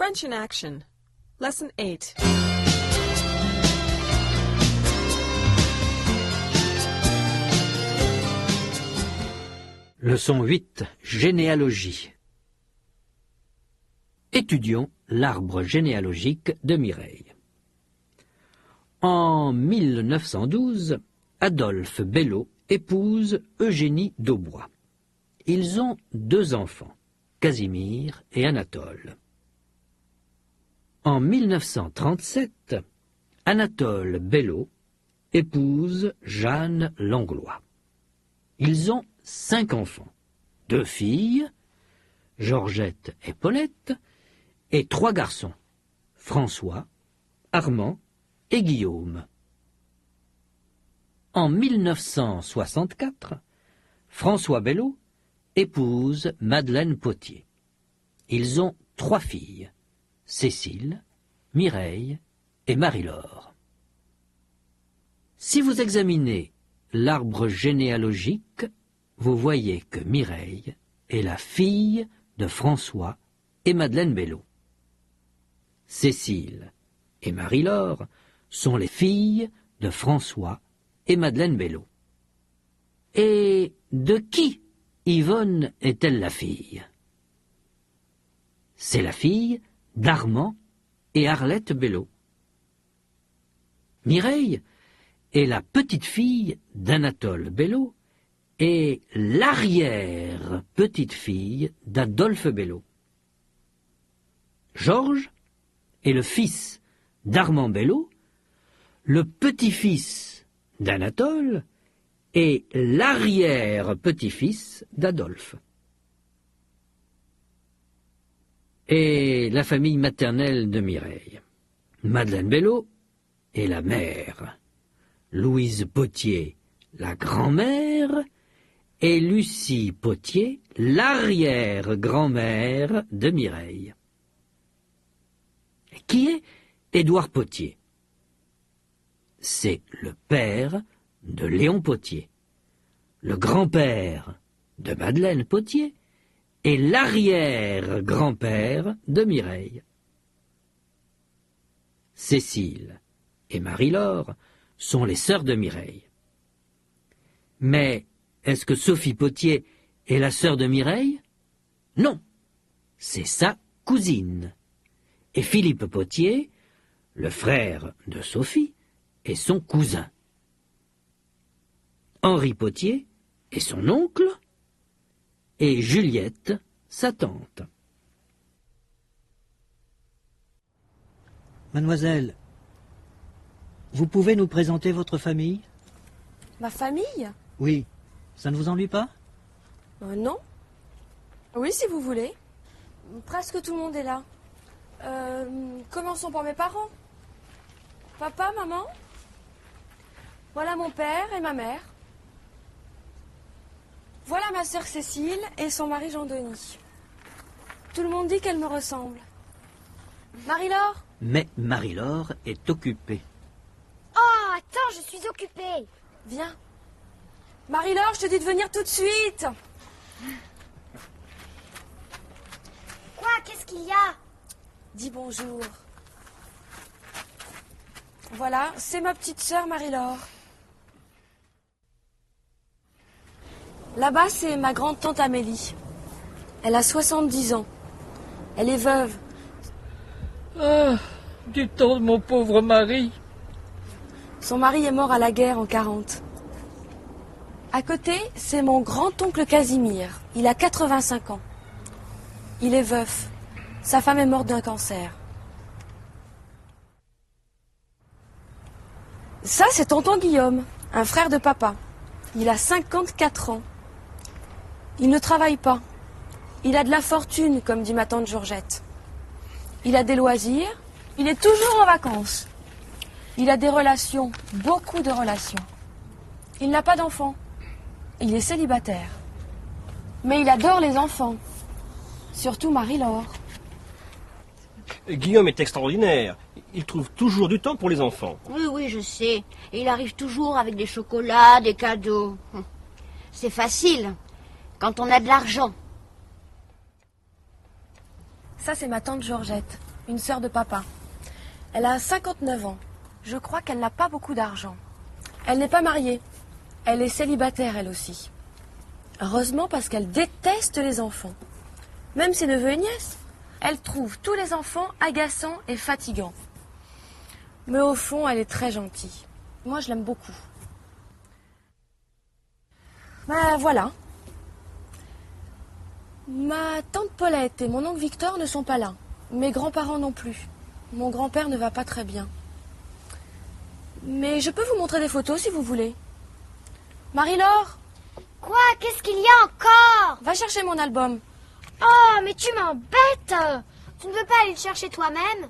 French in action. Lesson 8. Leçon 8. Généalogie. Étudions l'arbre généalogique de Mireille. En 1912, Adolphe Bello épouse Eugénie Daubois. Ils ont 2 enfants, Casimir et Anatole. En 1937, Anatole Bello épouse Jeanne Langlois. Ils ont 5 enfants, 2 filles, Georgette et Paulette, et 3 garçons, François, Armand et Guillaume. En 1964, François Bello épouse Madeleine Potier. Ils ont 3 filles, Cécile, Mireille et Marie-Laure. Si vous examinez l'arbre généalogique, vous voyez que Mireille est la fille de François et Madeleine Bello. Cécile et Marie-Laure sont les filles de François et Madeleine Bello. Et de qui Yvonne est-elle la fille? C'est la fille d'Armand et Arlette Bello. Mireille est la petite-fille d'Anatole Bello et l'arrière-petite-fille d'Adolphe Bello. Georges est le fils d'Armand Bello, le petit-fils d'Anatole et l'arrière-petit-fils d'Adolphe. Et la famille maternelle de Mireille. Madeleine Bello est la mère, Louise Potier la grand-mère et Lucie Potier l'arrière-grand-mère de Mireille. Qui est Édouard Potier? C'est le père de Léon Potier, le grand-père de Madeleine Potier et l'arrière-grand-père de Mireille. Cécile et Marie-Laure sont les sœurs de Mireille. Mais est-ce que Sophie Potier est la sœur de Mireille? Non, c'est sa cousine. Et Philippe Potier, le frère de Sophie, est son cousin. Henri Potier est son oncle et Juliette sa tante. Mademoiselle, vous pouvez nous présenter votre famille? Ma famille? Oui. Ça ne vous ennuie pas? Non. Oui, si vous voulez. Presque tout le monde est là. Commençons par mes parents. Papa, maman. Voilà mon père et ma mère. Voilà ma sœur Cécile et son mari Jean-Denis. Tout le monde dit qu'elle me ressemble. Marie-Laure? Mais Marie-Laure est occupée. Oh, attends, je suis occupée. Viens. Marie-Laure, je te dis de venir tout de suite. Quoi? Qu'est-ce qu'il y a? Dis bonjour. Voilà, c'est ma petite sœur Marie-Laure. Là-bas, c'est ma grande-tante Amélie. Elle a 70 ans. Elle est veuve. Ah, du temps de mon pauvre mari. Son mari est mort à la guerre en 40. À côté, c'est mon grand-oncle Casimir. Il a 85 ans. Il est veuf. Sa femme est morte d'un cancer. Ça, c'est tonton Guillaume, un frère de papa. Il a 54 ans. Il ne travaille pas. Il a de la fortune, comme dit ma tante Georgette. Il a des loisirs. Il est toujours en vacances. Il a des relations, beaucoup de relations. Il n'a pas d'enfants. Il est célibataire. Mais il adore les enfants. Surtout Marie-Laure. Guillaume est extraordinaire. Il trouve toujours du temps pour les enfants. Oui, oui, je sais. Et il arrive toujours avec des chocolats, des cadeaux. C'est facile, quand on a de l'argent. Ça, c'est ma tante Georgette. une sœur de papa. Elle a 59 ans. Je crois qu'elle n'a pas beaucoup d'argent. Elle n'est pas mariée. Elle est célibataire, elle aussi. Heureusement, parce qu'elle déteste les enfants. Même ses neveux et nièces. Elle trouve tous les enfants agaçants et fatigants. Mais au fond, elle est très gentille. Moi, je l'aime beaucoup. Ben voilà. Ma tante Paulette et mon oncle Victor ne sont pas là. Mes grands-parents non plus. Mon grand-père ne va pas très bien. Mais je peux vous montrer des photos si vous voulez. Marie-Laure, Quoi? Qu'est-ce qu'il y a encore? va chercher mon album. Oh, mais tu m'embêtes! Tu ne veux pas aller le chercher toi-même?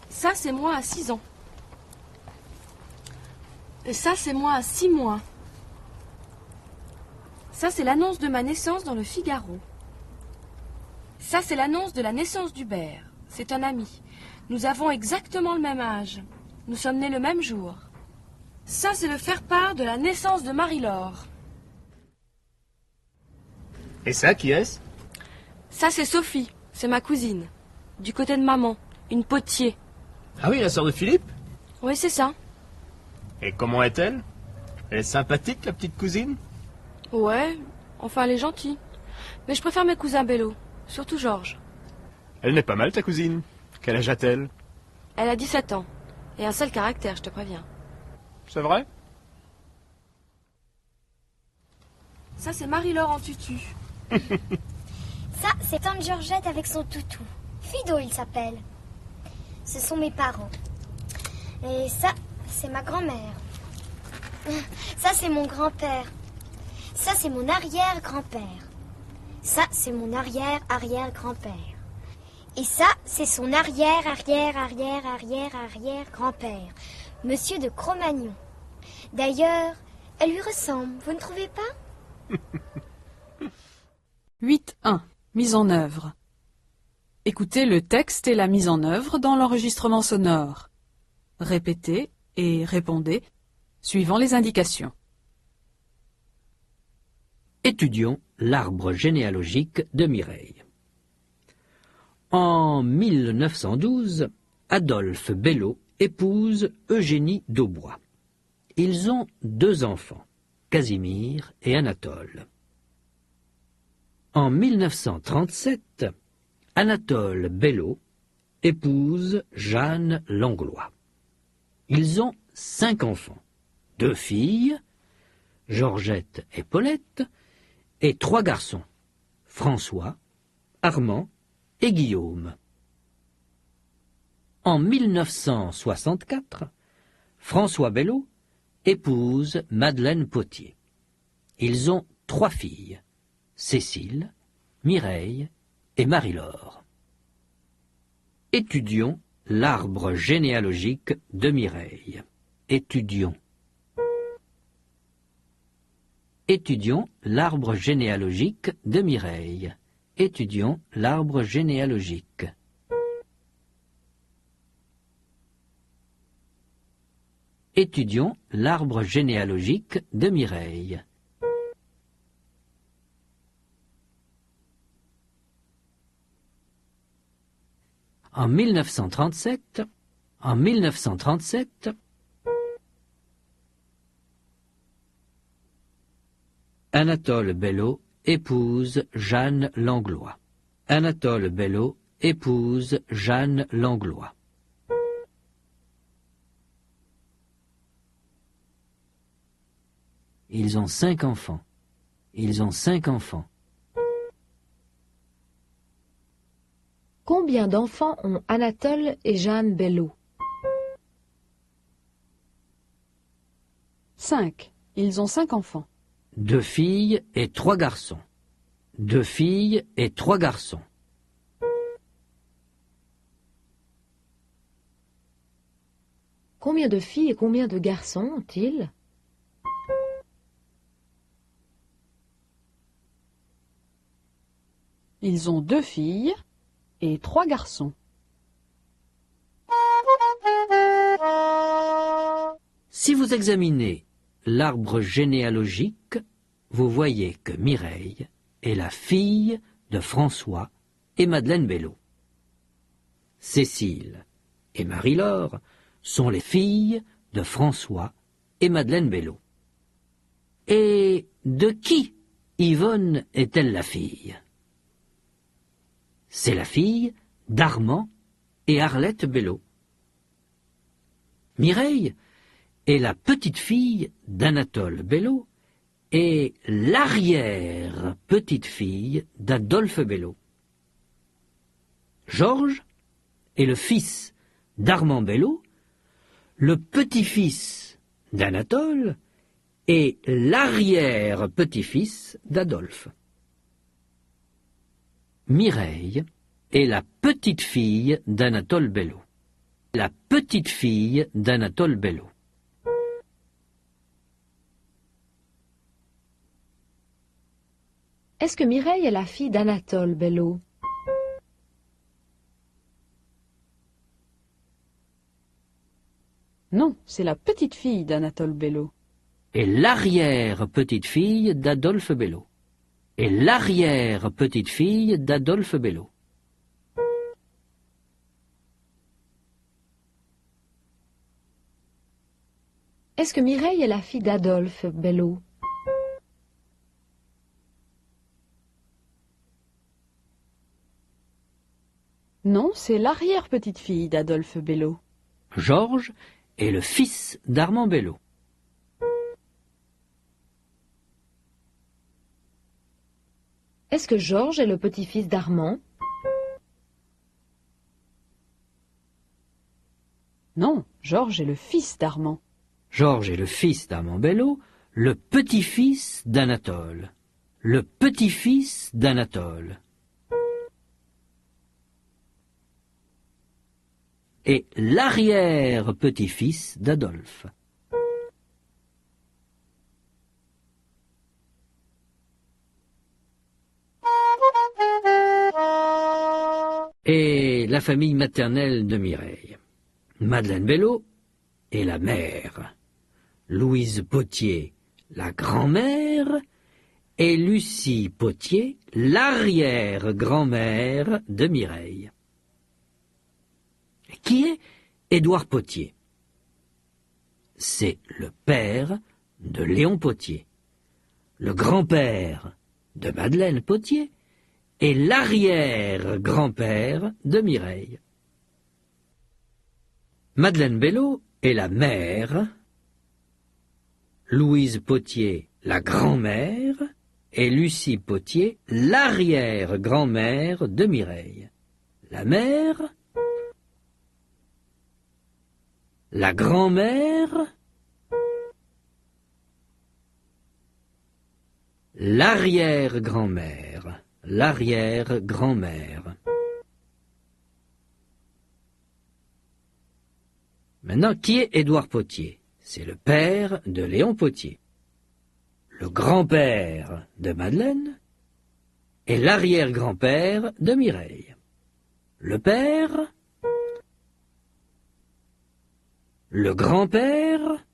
Ça, c'est moi à 6 ans. Et ça, c'est moi à 6 mois. Ça, c'est l'annonce de ma naissance dans le Figaro. Ça, c'est l'annonce de la naissance d'Hubert. C'est un ami. Nous avons exactement le même âge. Nous sommes nés le même jour. Ça, c'est le faire-part de la naissance de Marie-Laure. Et ça, qui est-ce? Ça, c'est Sophie. C'est ma cousine. Du côté de maman. Une potier. Ah oui, la sœur de Philippe? Oui, c'est ça. Et comment est-elle? Elle est sympathique, la petite cousine? Ouais, enfin, elle est gentille. Mais je préfère mes cousins Bello. Surtout Georges. Elle n'est pas mal, ta cousine. Quel âge a-t-elle? Elle a 17 ans. Et un sale caractère, je te préviens. C'est vrai? Ça, c'est Marie-Laure en tutu. Ça, c'est tante Georgette avec son toutou. Fido, il s'appelle. Ce sont mes parents. Et ça, c'est ma grand-mère. Ça, c'est mon grand-père. Ça, c'est mon arrière-grand-père. Ça, c'est mon arrière-arrière-grand-père. Et ça, c'est son arrière-arrière-arrière-arrière-arrière-grand-père, Monsieur de Cro-Magnon. D'ailleurs, elle lui ressemble, vous ne trouvez pas? 8.1. Mise en œuvre. Écoutez le texte et la mise en œuvre dans l'enregistrement sonore. Répétez et répondez suivant les indications. Étudions l'arbre généalogique de Mireille. En 1912, Adolphe Bello épouse Eugénie Daubois. Ils ont 2 enfants, Casimir et Anatole. En 1937, Anatole Bello épouse Jeanne Langlois. Ils ont 5 enfants, 2 filles, Georgette et Paulette, et 3 garçons, François, Armand et Guillaume. En 1964, François Bello épouse Madeleine Potier. Ils ont 3 filles, Cécile, Mireille et Marie-Laure. Étudions l'arbre généalogique de Mireille. Étudions. Étudions l'arbre généalogique de Mireille. Étudions l'arbre généalogique. Étudions l'arbre généalogique de Mireille. En 1937, Anatole Bello épouse Jeanne Langlois. Anatole Bello épouse Jeanne Langlois. Ils ont 5 enfants. Ils ont 5 enfants. Combien d'enfants ont Anatole et Jeanne Bello? 5. Ils ont 5 enfants. 2 filles et 3 garçons. 2 filles et 3 garçons. Combien de filles et combien de garçons ont-ils? Ils ont 2 filles et 3 garçons. Si vous examinez l'arbre généalogique, vous voyez que Mireille est la fille de François et Madeleine Bello. Cécile et Marie-Laure sont les filles de François et Madeleine Bello. Et de qui Yvonne est-elle la fille? C'est la fille d'Armand et Arlette Bello. Mireille est la petite-fille d'Anatole Bello et l'arrière-petite-fille d'Adolphe Bello. Georges est le fils d'Armand Bello, le petit-fils d'Anatole et l'arrière-petit-fils d'Adolphe. Mireille est la petite-fille d'Anatole Bello. La petite-fille d'Anatole Bello. Est-ce que Mireille est la fille d'Anatole Bello? Non, c'est la petite-fille d'Anatole Bello. Et l'arrière-petite-fille d'Adolphe Bello. Et l'arrière-petite-fille d'Adolphe Bello. Est-ce que Mireille est la fille d'Adolphe Bello? Non, c'est l'arrière-petite-fille d'Adolphe Bello. Georges est le fils d'Armand Bello. Est-ce que Georges est le petit-fils d'Armand? Non, Georges est le fils d'Armand. Georges est le fils d'Armand Bello, le petit-fils d'Anatole. Le petit-fils d'Anatole. Et l'arrière-petit-fils d'Adolphe. Et la famille maternelle de Mireille. Madeleine Bello est la mère. Louise Potier, la grand-mère, et Lucie Potier, l'arrière-grand-mère de Mireille. Qui est Édouard Potier? C'est le père de Léon Potier, le grand-père de Madeleine Potier et l'arrière-grand-père de Mireille. Madeleine Bello est la mère, Louise Potier la grand-mère et Lucie Potier l'arrière-grand-mère de Mireille. La mère, la grand-mère, l'arrière-grand-mère, l'arrière-grand-mère. Maintenant, qui est Édouard Potier? C'est le père de Léon Potier, le grand-père de Madeleine et l'arrière-grand-père de Mireille. Le père, le grand-père,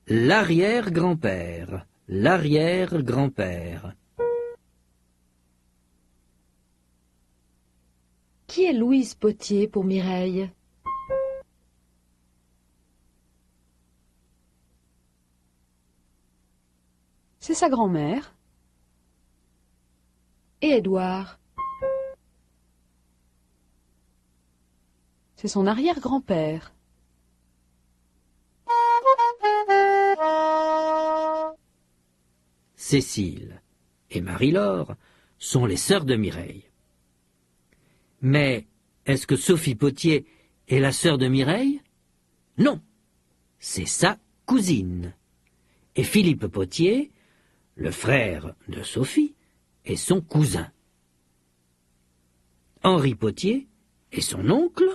l'arrière-grand-père, l'arrière-grand-père. Qui est Louise Potier pour Mireille? C'est sa grand-mère. Et Édouard? C'est son arrière-grand-père. Cécile et Marie-Laure sont les sœurs de Mireille. Mais est-ce que Sophie Potier est la sœur de Mireille? Non, c'est sa cousine. Et Philippe Potier, le frère de Sophie, est son cousin. Henri Potier est son oncle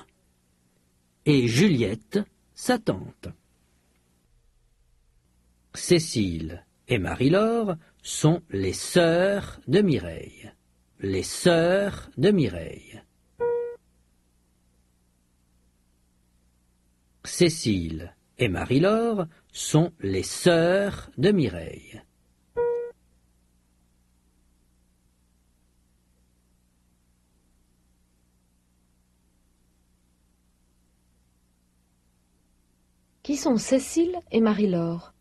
et Juliette sa tante. Cécile et Marie-Laure sont les sœurs de Mireille. Les sœurs de Mireille. Cécile et Marie-Laure sont les sœurs de Mireille. Qui sont Cécile et Marie-Laure?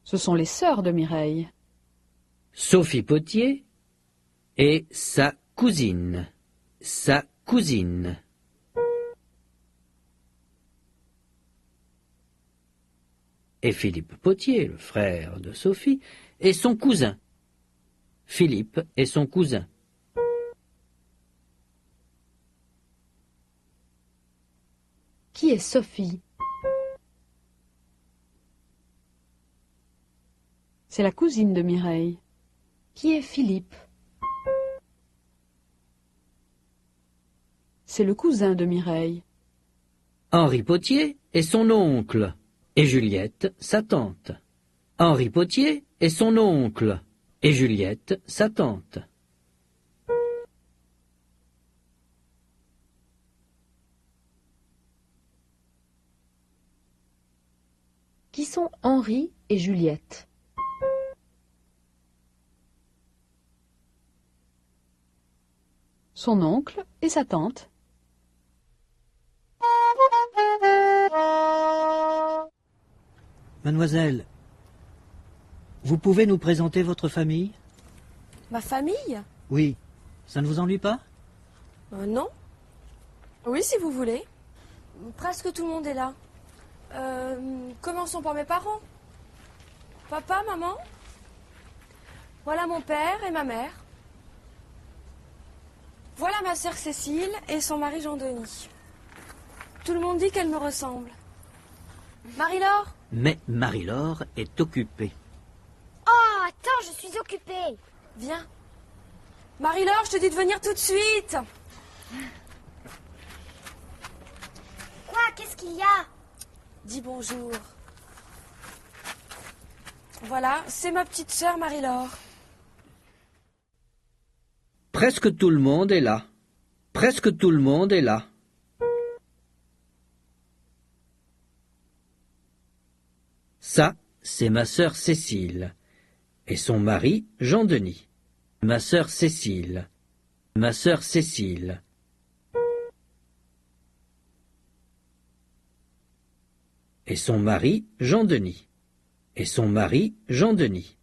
Ce sont les sœurs de Mireille. Sophie Potier et sa cousine. Sa cousine. Et Philippe Potier, le frère de Sophie, et son cousin. Philippe et son cousin. Qui est Sophie? C'est la cousine de Mireille. Qui est Philippe? C'est le cousin de Mireille. Henri Potier est son oncle, et Juliette, sa tante. Henri Potier est son oncle, et Juliette, sa tante. Qui sont Henri et Juliette? Son oncle et sa tante. Mademoiselle, vous pouvez nous présenter votre famille? Ma famille? Oui. Ça ne vous ennuie pas? Non. Oui, si vous voulez. Presque tout le monde est là. Commençons par mes parents. Papa, maman. Voilà mon père et ma mère. Voilà ma sœur Cécile et son mari Jean-Denis. Tout le monde dit qu'elle me ressemble. Marie-Laure? Mais Marie-Laure est occupée. Oh, attends, je suis occupée. Viens. Marie-Laure, je te dis de venir tout de suite. Quoi? Qu'est-ce qu'il y a? Dis bonjour. Voilà, c'est ma petite sœur Marie-Laure. Presque tout le monde est là. Presque tout le monde est là. Ça, c'est ma sœur Cécile. Et son mari, Jean-Denis. Ma sœur Cécile. Ma sœur Cécile. Et son mari, Jean-Denis. Et son mari, Jean-Denis.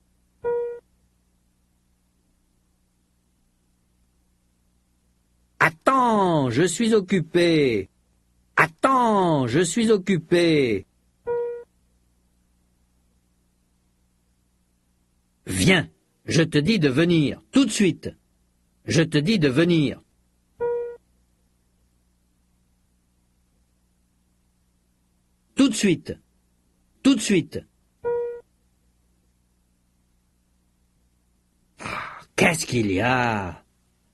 Attends, je suis occupé. Attends, je suis occupé. Viens, je te dis de venir, tout de suite. Je te dis de venir. Tout de suite. Tout de suite. Qu'est-ce qu'il y a?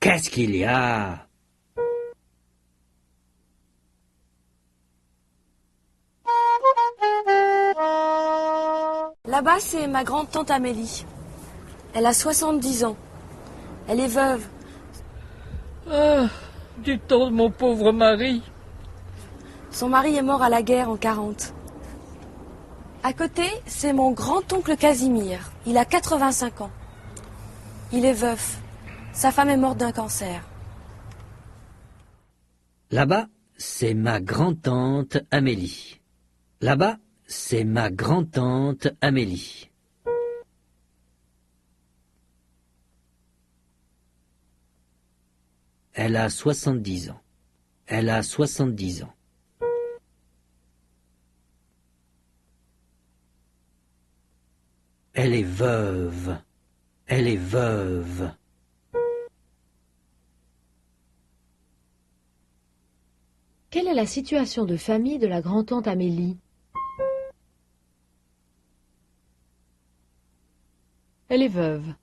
Qu'est-ce qu'il y a? Là-bas, c'est ma grande-tante Amélie. Elle a 70 ans. Elle est veuve. Ah, du temps de mon pauvre mari. Son mari est mort à la guerre en 40. À côté, c'est mon grand-oncle Casimir. Il a 85 ans. Il est veuf. Sa femme est morte d'un cancer. Là-bas, c'est ma grand-tante Amélie. Là-bas, c'est ma grand-tante Amélie. Elle a 70 ans. Elle a 70 ans. Elle est veuve. Elle est veuve. Quelle est la situation de famille de la grand-tante Amélie? Elle est veuve.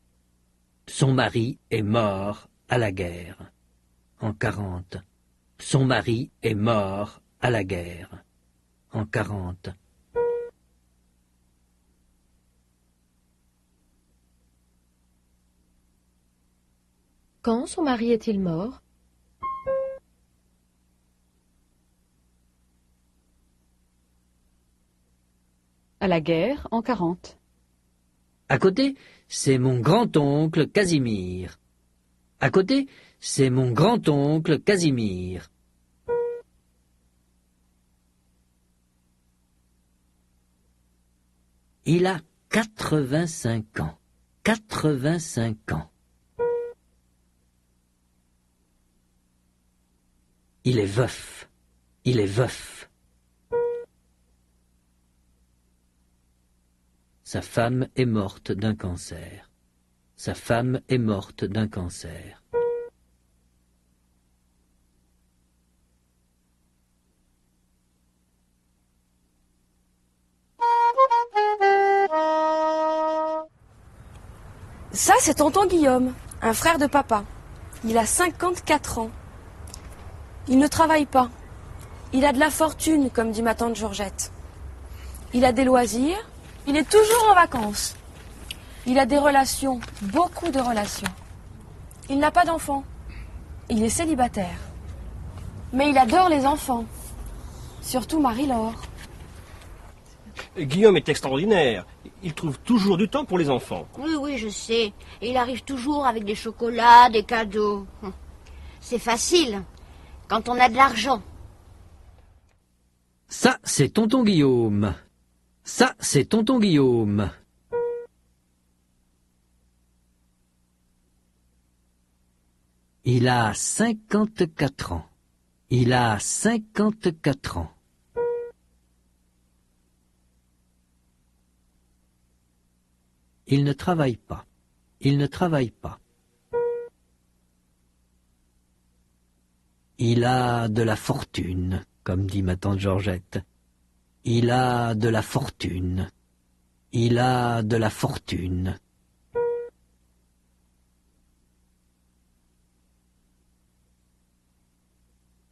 Son mari est mort à la guerre. En 40. Son mari est mort à la guerre. En 40. Quand son mari est-il mort? À la guerre, en 40. À côté, c'est mon grand-oncle Casimir. À côté, c'est mon grand-oncle Casimir. Il a 85 ans. 85 ans. Il est veuf. Il est veuf. Sa femme est morte d'un cancer. Sa femme est morte d'un cancer. Ça, c'est tonton Guillaume, un frère de papa. Il a 54 ans. Il ne travaille pas. Il a de la fortune, comme dit ma tante Georgette. Il a des loisirs. Il est toujours en vacances. Il a des relations, beaucoup de relations. Il n'a pas d'enfants. Il est célibataire. Mais il adore les enfants. Surtout Marie-Laure. Guillaume est extraordinaire. Il trouve toujours du temps pour les enfants. Oui, oui, je sais. Et il arrive toujours avec des chocolats, des cadeaux. C'est facile, quand on a de l'argent. Ça, c'est tonton Guillaume. Ça, c'est tonton Guillaume. Il a 54 ans. Il a 54 ans. Il ne travaille pas. Il ne travaille pas. Il a de la fortune, comme dit ma tante Georgette. Il a de la fortune. Il a de la fortune.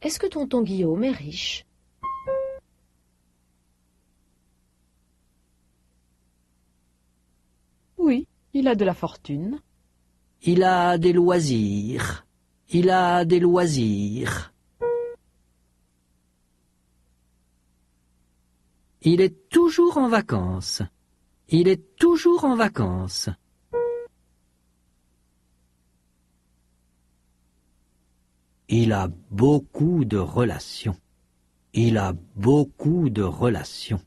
Est-ce que tonton Guillaume est riche? Oui, il a de la fortune. Il a des loisirs. Il a des loisirs. Il est toujours en vacances. Il est toujours en vacances. Il a beaucoup de relations. Il a beaucoup de relations.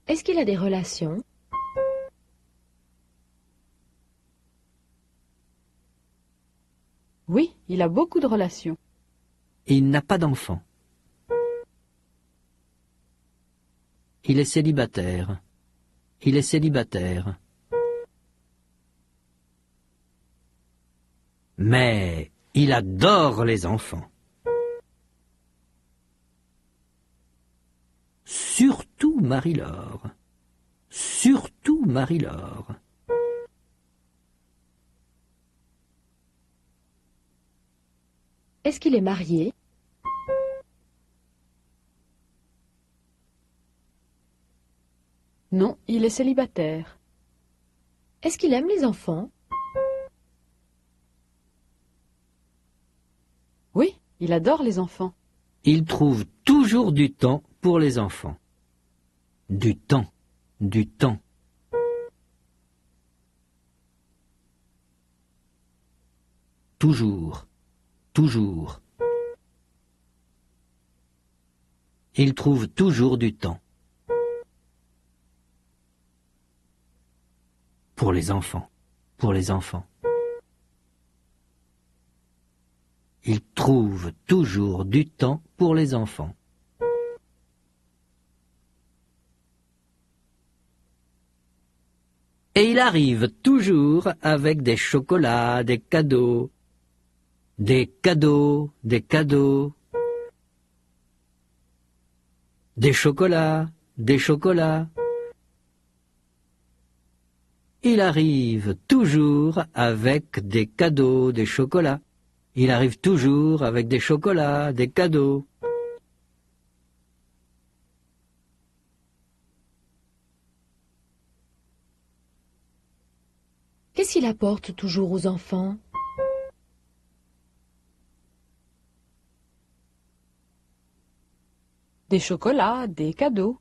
Est-ce qu'il a des relations? Oui, il a beaucoup de relations. Il n'a pas d'enfant. Il est célibataire. Il est célibataire. Mais il adore les enfants. Surtout Marie-Laure. Surtout Marie-Laure. Est-ce qu'il est marié? Non, il est célibataire. Est-ce qu'il aime les enfants? Oui, il adore les enfants. Il trouve toujours du temps pour les enfants. Du temps, du temps. Toujours, toujours. Il trouve toujours du temps. Pour les enfants, pour les enfants. Il trouve toujours du temps pour les enfants. Et il arrive toujours avec des chocolats, des cadeaux. Des cadeaux, des cadeaux. Des chocolats, des chocolats. Il arrive toujours avec des cadeaux, des chocolats. Il arrive toujours avec des chocolats, des cadeaux. Qu'est-ce qu'il apporte toujours aux enfants? Des chocolats, des cadeaux.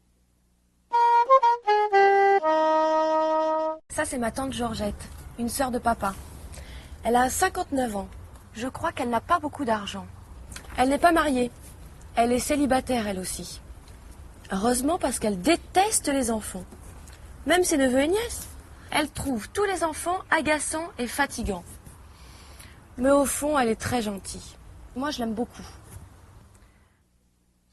Ça, c'est ma tante Georgette, une sœur de papa. Elle a 59 ans. Je crois qu'elle n'a pas beaucoup d'argent. Elle n'est pas mariée. Elle est célibataire, elle aussi. Heureusement, parce qu'elle déteste les enfants. Même ses neveux et nièces. Elle trouve tous les enfants agaçants et fatigants. Mais au fond, elle est très gentille. Moi, je l'aime beaucoup.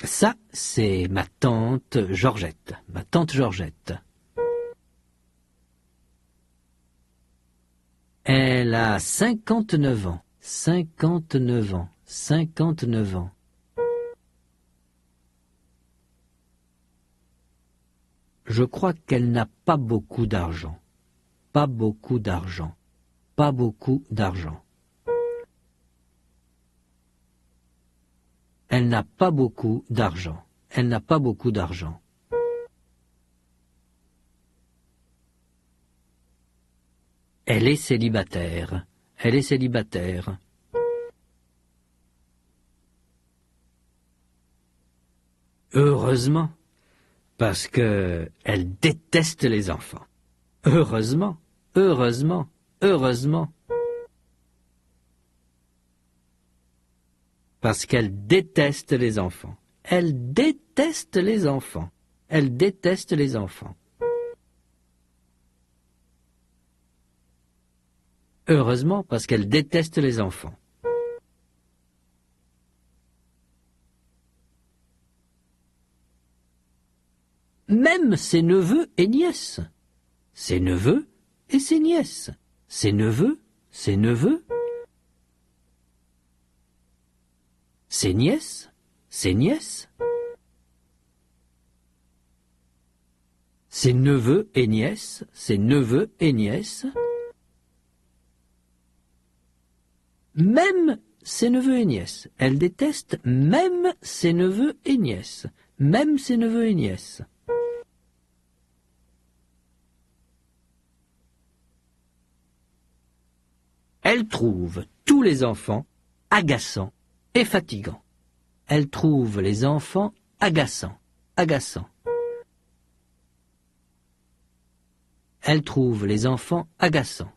Ça, c'est ma tante Georgette. Ma tante Georgette. Elle a 59 ans. 59 ans. 59 ans. Je crois qu'elle n'a pas beaucoup d'argent. Pas beaucoup d'argent. Pas beaucoup d'argent. Elle n'a pas beaucoup d'argent. Elle n'a pas beaucoup d'argent. Elle est célibataire. Elle est célibataire. Heureusement, parce que elle déteste les enfants. Heureusement, heureusement, heureusement. Parce qu'elle déteste les enfants. Elle déteste les enfants. Elle déteste les enfants. Heureusement, parce qu'elle déteste les enfants. Même ses neveux et nièces. Ses neveux et ses nièces. Ses neveux, ses neveux. Ses nièces, ses nièces. Ses neveux et nièces, ses neveux et nièces. Même ses neveux et nièces. Elle déteste même ses neveux et nièces. Même ses neveux et nièces. Elle trouve tous les enfants agaçants et fatigants. Elle trouve les enfants agaçants, agaçants. Elle trouve les enfants agaçants.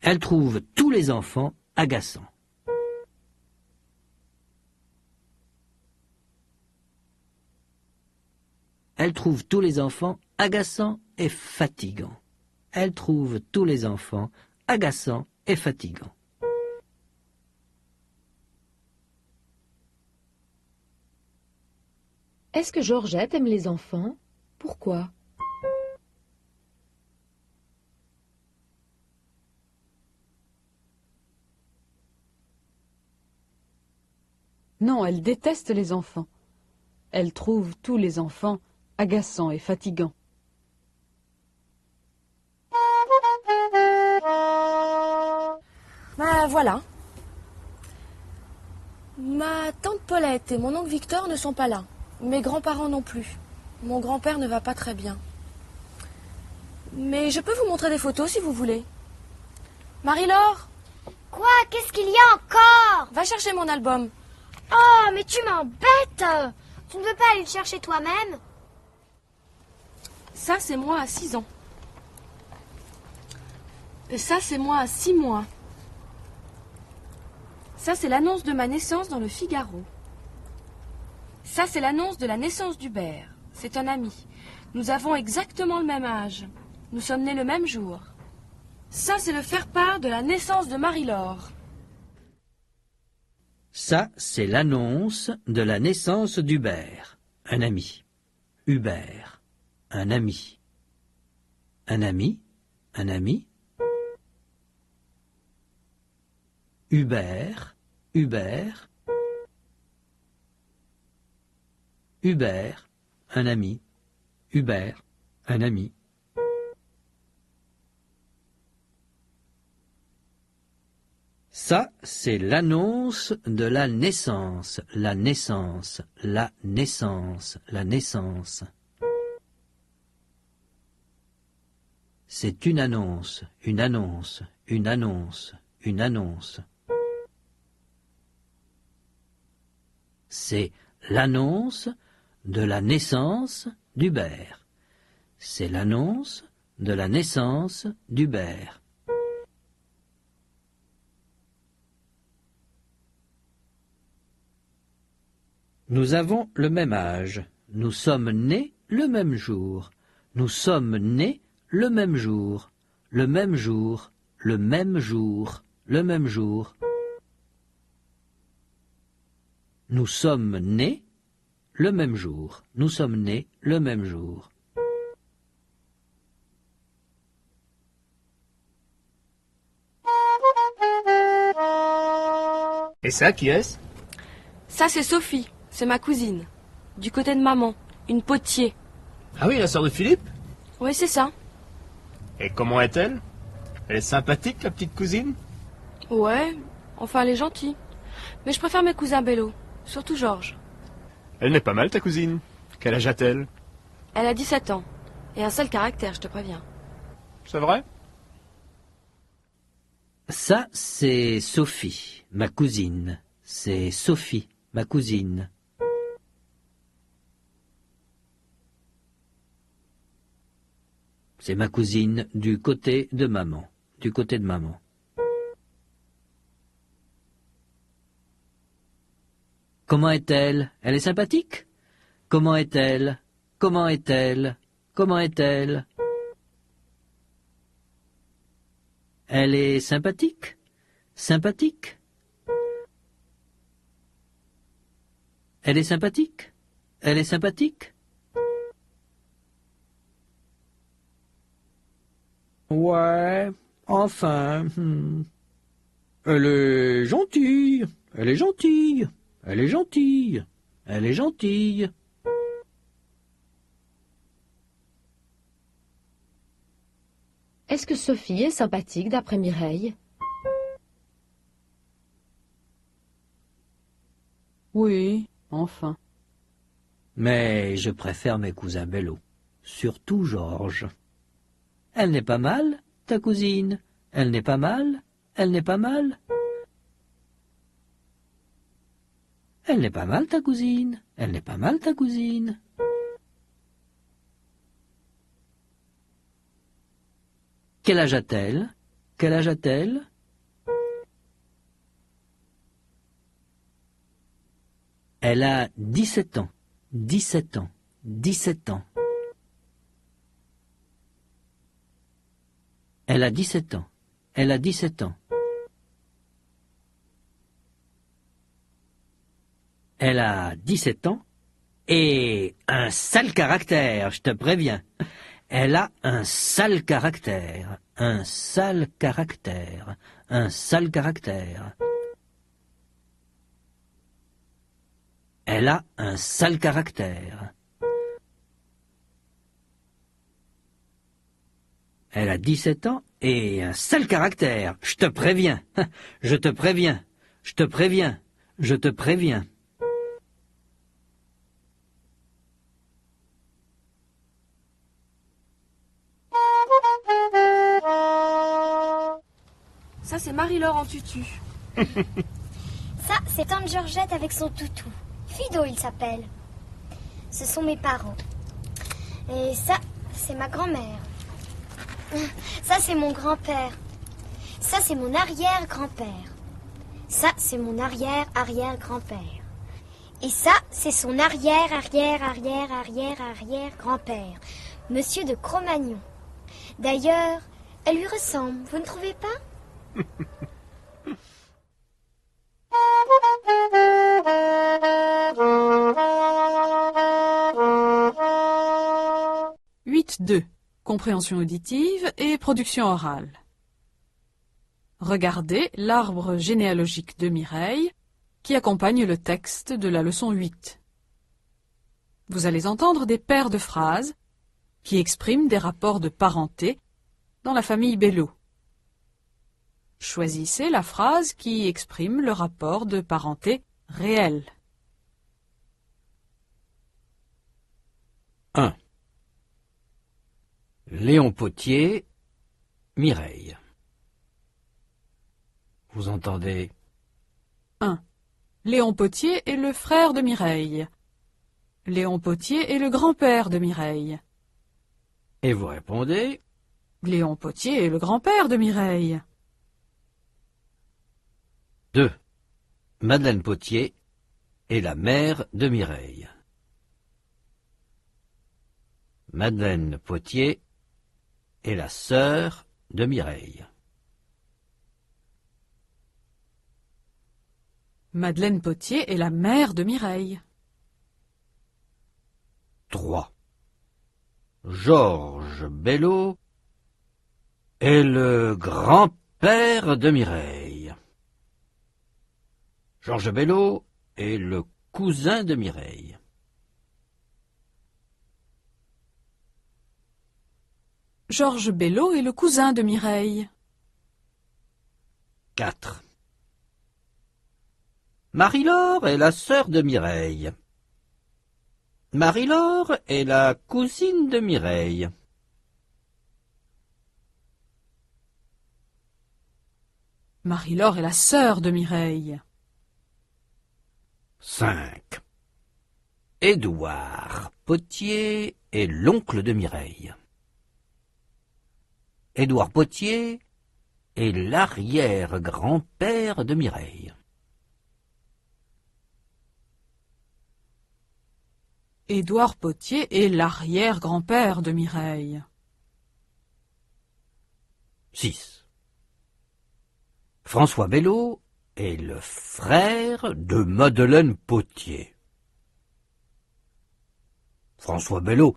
Elle trouve tous les enfants agaçants. Elle trouve tous les enfants agaçants et fatigants. Elle trouve tous les enfants agaçants et fatigants. Est-ce que Georgette aime les enfants? Pourquoi? Non, elle déteste les enfants. Elle trouve tous les enfants agaçants et fatigants. Ben voilà. Ma tante Paulette et mon oncle Victor ne sont pas là. Mes grands-parents non plus. Mon grand-père ne va pas très bien. Mais je peux vous montrer des photos si vous voulez. Marie-Laure, Quoi? Qu'est-ce qu'il y a encore? va chercher mon album. Oh, mais tu m'embêtes! Tu ne veux pas aller le chercher toi-même? Ça, c'est moi à 6 ans. Et ça, c'est moi à 6 mois. Ça, c'est l'annonce de ma naissance dans le Figaro. Ça, c'est l'annonce de la naissance d'Hubert. C'est un ami. Nous avons exactement le même âge. Nous sommes nés le même jour. Ça, c'est le faire-part de la naissance de Marie-Laure. Ça, c'est l'annonce de la naissance d'Hubert, un ami. Hubert, un ami. Un ami, un ami. Hubert, Hubert. Hubert, un ami. Hubert, un ami. Ça, c'est l'annonce de la naissance, la naissance, la naissance, la naissance. C'est une annonce, une annonce, une annonce, une annonce. C'est l'annonce de la naissance d'Hubert. C'est l'annonce de la naissance d'Hubert. Nous avons le même âge. Nous sommes nés le même jour. Nous sommes nés le même jour. Le même jour. Le même jour. Le même jour. Nous sommes nés le même jour. Nous sommes nés le même jour. Et ça, qui est-ce? Ça, c'est Sophie. C'est ma cousine. Du côté de maman. Une potier. Ah oui, la sœur de Philippe? Oui, c'est ça. Et comment est-elle? Elle est sympathique, la petite cousine? Ouais, enfin, elle est gentille. Mais je préfère mes cousins Bello. Surtout Georges. Elle n'est pas mal, ta cousine. Quel âge a-t-elle? Elle a 17 ans. Et un seul caractère, je te préviens. C'est vrai? Ça, c'est Sophie, ma cousine. C'est Sophie, ma cousine. C'est ma cousine du côté de maman. Du côté de maman. Comment est-elle? Elle est sympathique? Comment est-elle? Comment est-elle? Comment est-elle? Elle est sympathique? Sympathique? Elle est sympathique? Elle est sympathique? Ouais, enfin... Elle est gentille, elle est gentille, elle est gentille, elle est gentille. Est-ce que Sophie est sympathique d'après Mireille? Oui, enfin. Mais je préfère mes cousins Bello, surtout Georges. Elle n'est pas mal, ta cousine. Elle n'est pas mal, elle n'est pas mal. Elle n'est pas mal, ta cousine. Elle n'est pas mal, ta cousine. Quel âge a-t-elle? Quel âge a-t-elle? Elle a 17 ans. 17 ans. 17 ans. Elle a 17 ans. Elle a 17 ans. Elle a 17 ans et un sale caractère, je te préviens. Elle a un sale caractère. Un sale caractère. Un sale caractère. Elle a un sale caractère. Elle a 17 ans et un sale caractère. Je te préviens. Je te préviens. Je te préviens. Je te préviens. Ça, c'est Marie-Laure en tutu. Ça, c'est tante Georgette avec son toutou. Fido, il s'appelle. Ce sont mes parents. Et ça, c'est ma grand-mère. Ça, c'est mon grand-père. Ça, c'est mon arrière-grand-père. Ça, c'est mon arrière-arrière-grand-père. Et ça, c'est son arrière-arrière-arrière-arrière-arrière-grand-père, Monsieur de Cro-Magnon. D'ailleurs, elle lui ressemble, vous ne trouvez pas? 8.2. Compréhension auditive et production orale. Regardez l'arbre généalogique de Mireille qui accompagne le texte de la leçon 8. Vous allez entendre des paires de phrases qui expriment des rapports de parenté dans la famille Bello. Choisissez la phrase qui exprime le rapport de parenté réel. 1. Léon Potier, Mireille. Vous entendez? 1. Léon Potier est le frère de Mireille. Léon Potier est le grand-père de Mireille. Et vous répondez? Léon Potier est le grand-père de Mireille. 2. Madeleine Potier, est la mère de Mireille. Madeleine Potier est la sœur de Mireille. Madeleine Potier est la mère de Mireille. 3. Georges Bello est le grand-père de Mireille. Georges Bello est le cousin de Mireille. Georges Bello est le cousin de Mireille. 4. Marie-Laure est la sœur de Mireille. Marie-Laure est la cousine de Mireille. Marie-Laure est la sœur de Mireille. 5. Édouard Potier est l'oncle de Mireille. Édouard Potier est l'arrière-grand-père de Mireille. Édouard Potier est l'arrière-grand-père de Mireille. 6. François Bello est le frère de Madeleine Potier. François Bello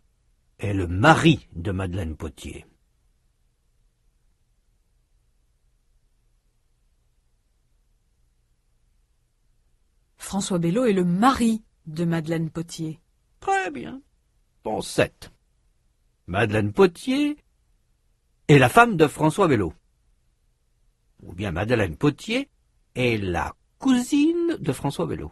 est le mari de Madeleine Potier. François Bello est le mari de Madeleine Potier. Très bien. Bon, 7. Madeleine Potier est la femme de François Bello. Ou bien Madeleine Potier est la cousine de François Bello.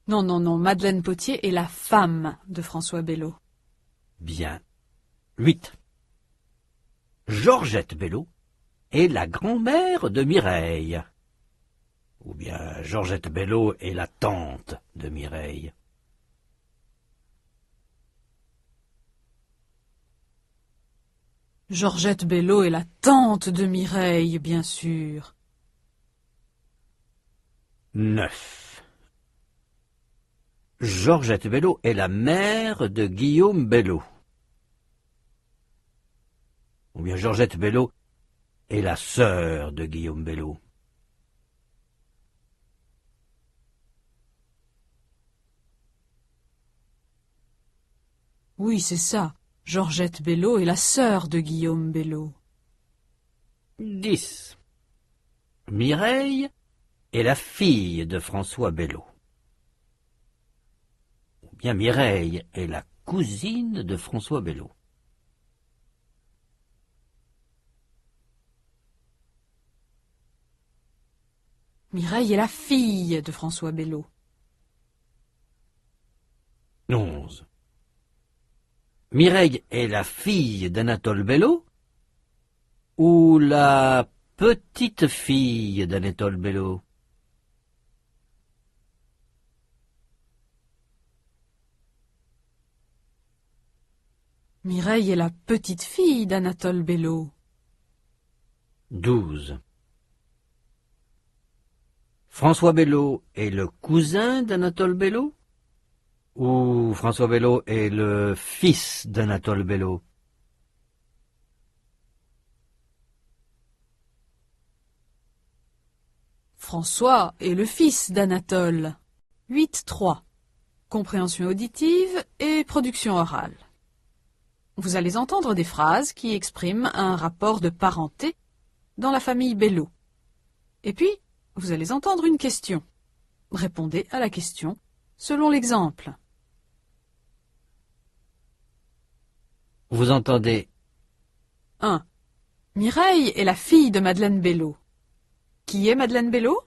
Non, non, non, Madeleine Potier est la femme de François Bello. Bien. 8. Georgette Bello est la grand-mère de Mireille. Ou bien Georgette Bello est la tante de Mireille. Georgette Bello est la tante de Mireille, bien sûr. 9. Georgette Bello est la mère de Guillaume Bello. Ou bien Georgette Bello est la sœur de Guillaume Bello. Oui, c'est ça. Georgette Bello est la sœur de Guillaume Bello. 10. Mireille est la fille de François Bello. Ou bien Mireille est la cousine de François Bello. Mireille est la fille de François Bello. 11. Mireille est la fille d'Anatole Bello ou la petite fille d'Anatole Bello? Mireille est la petite fille d'Anatole Bello. 12. François Bello est le cousin d'Anatole Bello ou François Bello est le fils d'Anatole Bello? François est le fils d'Anatole. 8.3. Compréhension auditive et production orale. Vous allez entendre des phrases qui expriment un rapport de parenté dans la famille Bello. Et puis, vous allez entendre une question. Répondez à la question selon l'exemple. Vous entendez 1. Mireille est la fille de Madeleine Bello. Qui est Madeleine Bello?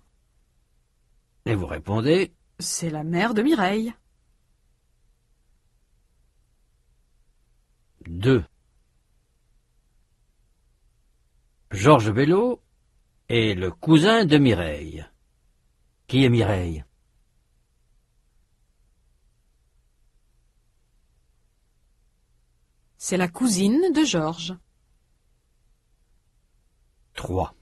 et vous répondez C'est la mère de Mireille. 2. Georges Bello est le cousin de Mireille. Qui est Mireille? C'est la cousine de Georges. 3.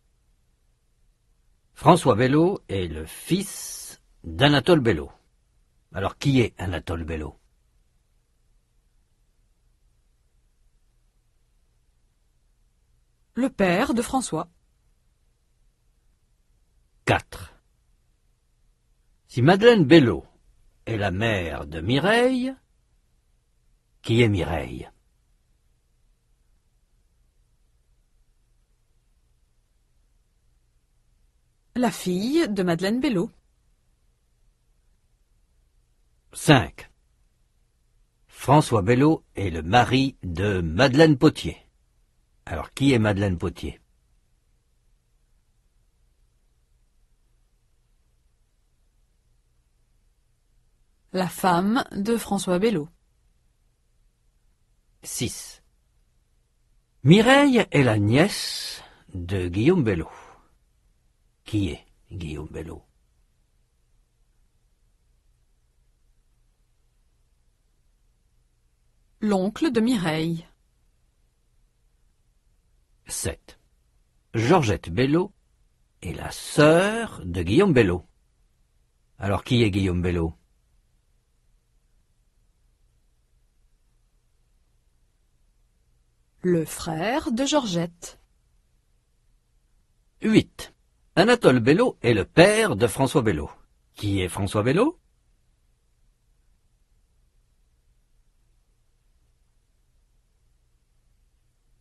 François Bello est le fils d'Anatole Bello. Alors, qui est Anatole Bello? Le père de François. 4. Si Madeleine Bello est la mère de Mireille, qui est Mireille? La fille de Madeleine Bello. 5. François Bello est le mari de Madeleine Potier. Alors, qui est Madeleine Potier? La femme de François Bello. 6. Mireille est la nièce de Guillaume Bello. Qui est Guillaume Bello? L'oncle de Mireille. 7. Georgette Bello est la sœur de Guillaume Bello. Alors, qui est Guillaume Bello? Le frère de Georgette. 8. Anatole Bello est le père de François Bello. Qui est François Bello?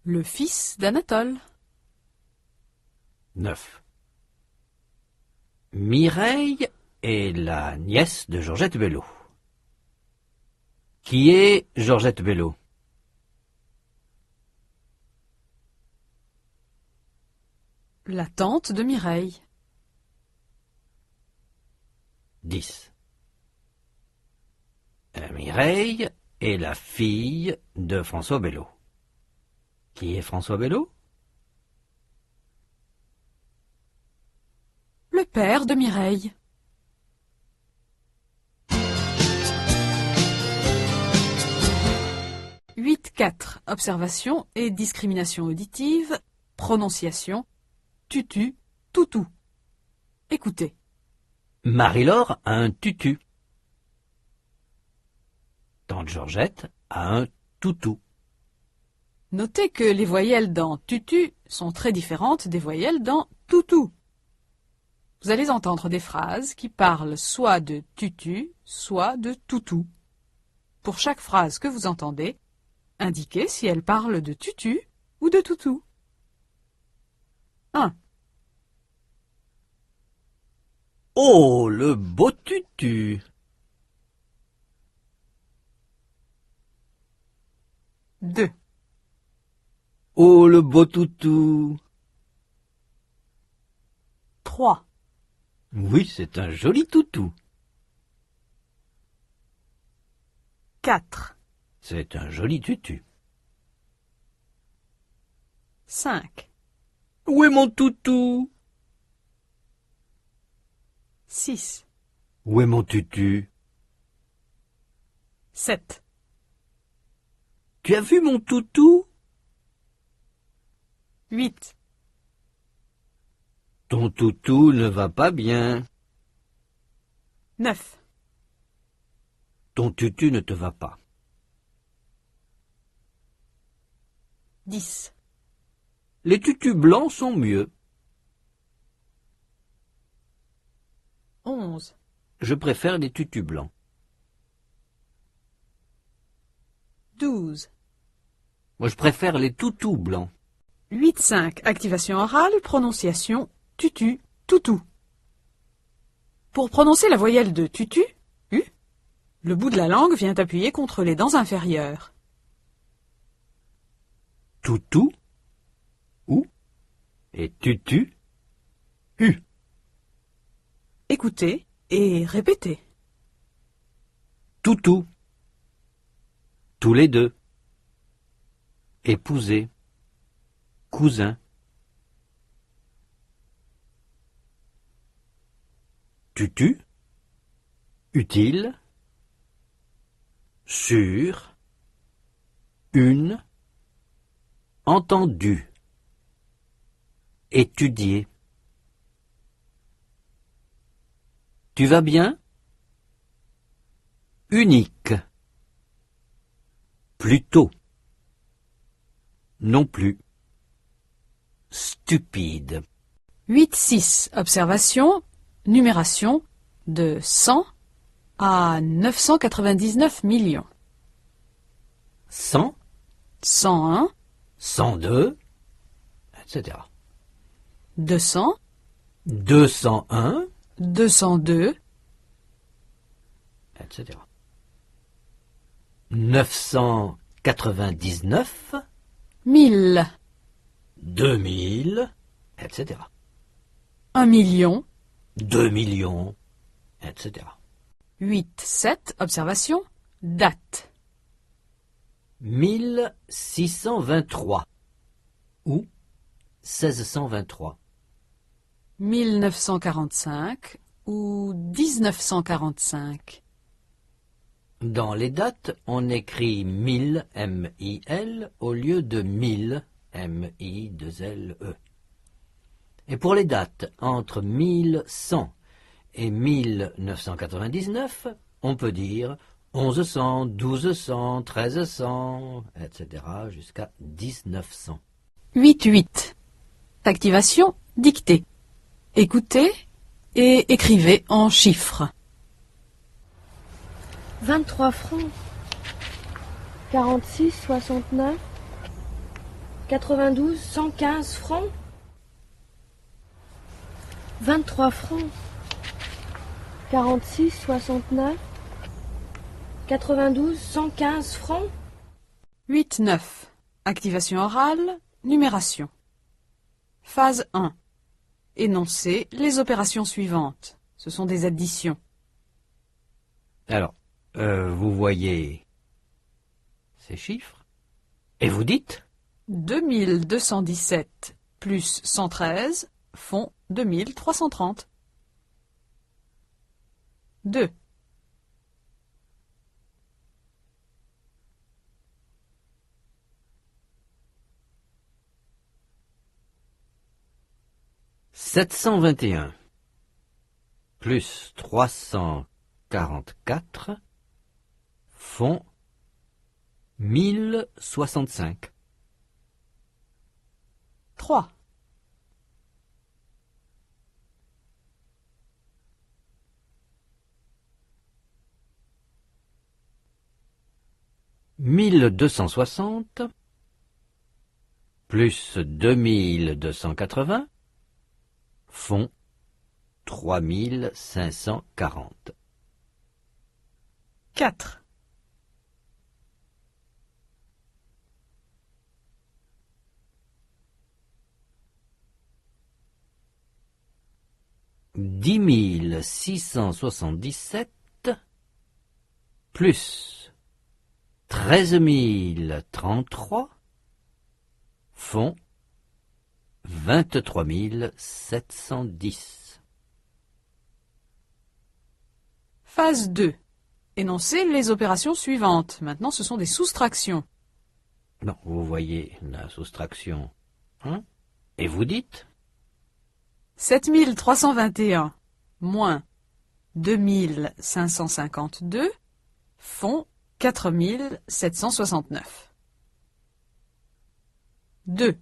Le fils d'Anatole. 9. Mireille est la nièce de Georgette Bello. Qui est Georgette Bello? La tante de Mireille. 10. Mireille est la fille de François Bello. Qui est François Bello? Le père de Mireille. « 8.4. Observation et discrimination auditive, prononciation, tutu, toutou. Écoutez. Marie-Laure a un tutu. Tante Georgette a un toutou. Notez que les voyelles dans tutu sont très différentes des voyelles dans toutou. Vous allez entendre des phrases qui parlent soit de tutu, soit de toutou. Pour chaque phrase que vous entendez, indiquez si elle parle de tutu ou de toutou. 1. Oh, le beau tutu! 2. Oh, le beau toutou! 3. Oui, c'est un joli toutou. 4. C'est un joli tutu. 5. Où est mon toutou? 6. Où est mon tutu? 7. Tu as vu mon toutou? 8. Ton toutou ne va pas bien. 9. Ton tutu ne te va pas. 10. Les tutus blancs sont mieux. 11. Je préfère les tutus blancs. 12. Moi, je préfère les toutous blancs. 8.5. Activation orale, prononciation, tutu, toutou. Pour prononcer la voyelle de tutu, U, le bout de la langue vient appuyer contre les dents inférieures. Toutou, ou, et tutu, U. Écoutez et répétez. Toutou. Tous les deux. Épousé. Cousin. Tutu. Utile. Sûr. Une. Entendu. Étudier. Tu vas bien? Unique. Plutôt. Non plus. Stupide. 8-6. Observation, numération de 100 à 999 millions. 100, 101, 102, etc. 200, 201, 202, etc. 999, 1000, 2000, etc. 1 million, 2 millions, etc. 8-7. Observation, date. 1623 ou 1623. 1945 ou 1945. Dans les dates, on écrit 1000 M-I-L au lieu de 1000 M-I-2-L-E. Et pour les dates entre 1100 et 1999, on peut dire 1100, 1200, 1300, etc. jusqu'à 1900. 8-8. Activation, dictée. Écoutez et écrivez en chiffres. 23 francs. 46, 69. 92, 115 francs. 23 francs. 46, 69. 92, 115 francs. 8-9. Activation orale, numération. Phase 1. Énoncez les opérations suivantes. Ce sont des additions. Alors, vous voyez ces chiffres et vous dites 2217 plus 113 font 2330. 2. « 721 plus 344 font 1065. 3. 1260 plus 2280 font 3540. 4. 10677 plus 13033 font 23 710. Phase 2. Énoncez les opérations suivantes. Maintenant, ce sont des soustractions. Non, vous voyez la soustraction. Et vous dites 7321 moins 2552 font 4769. 2.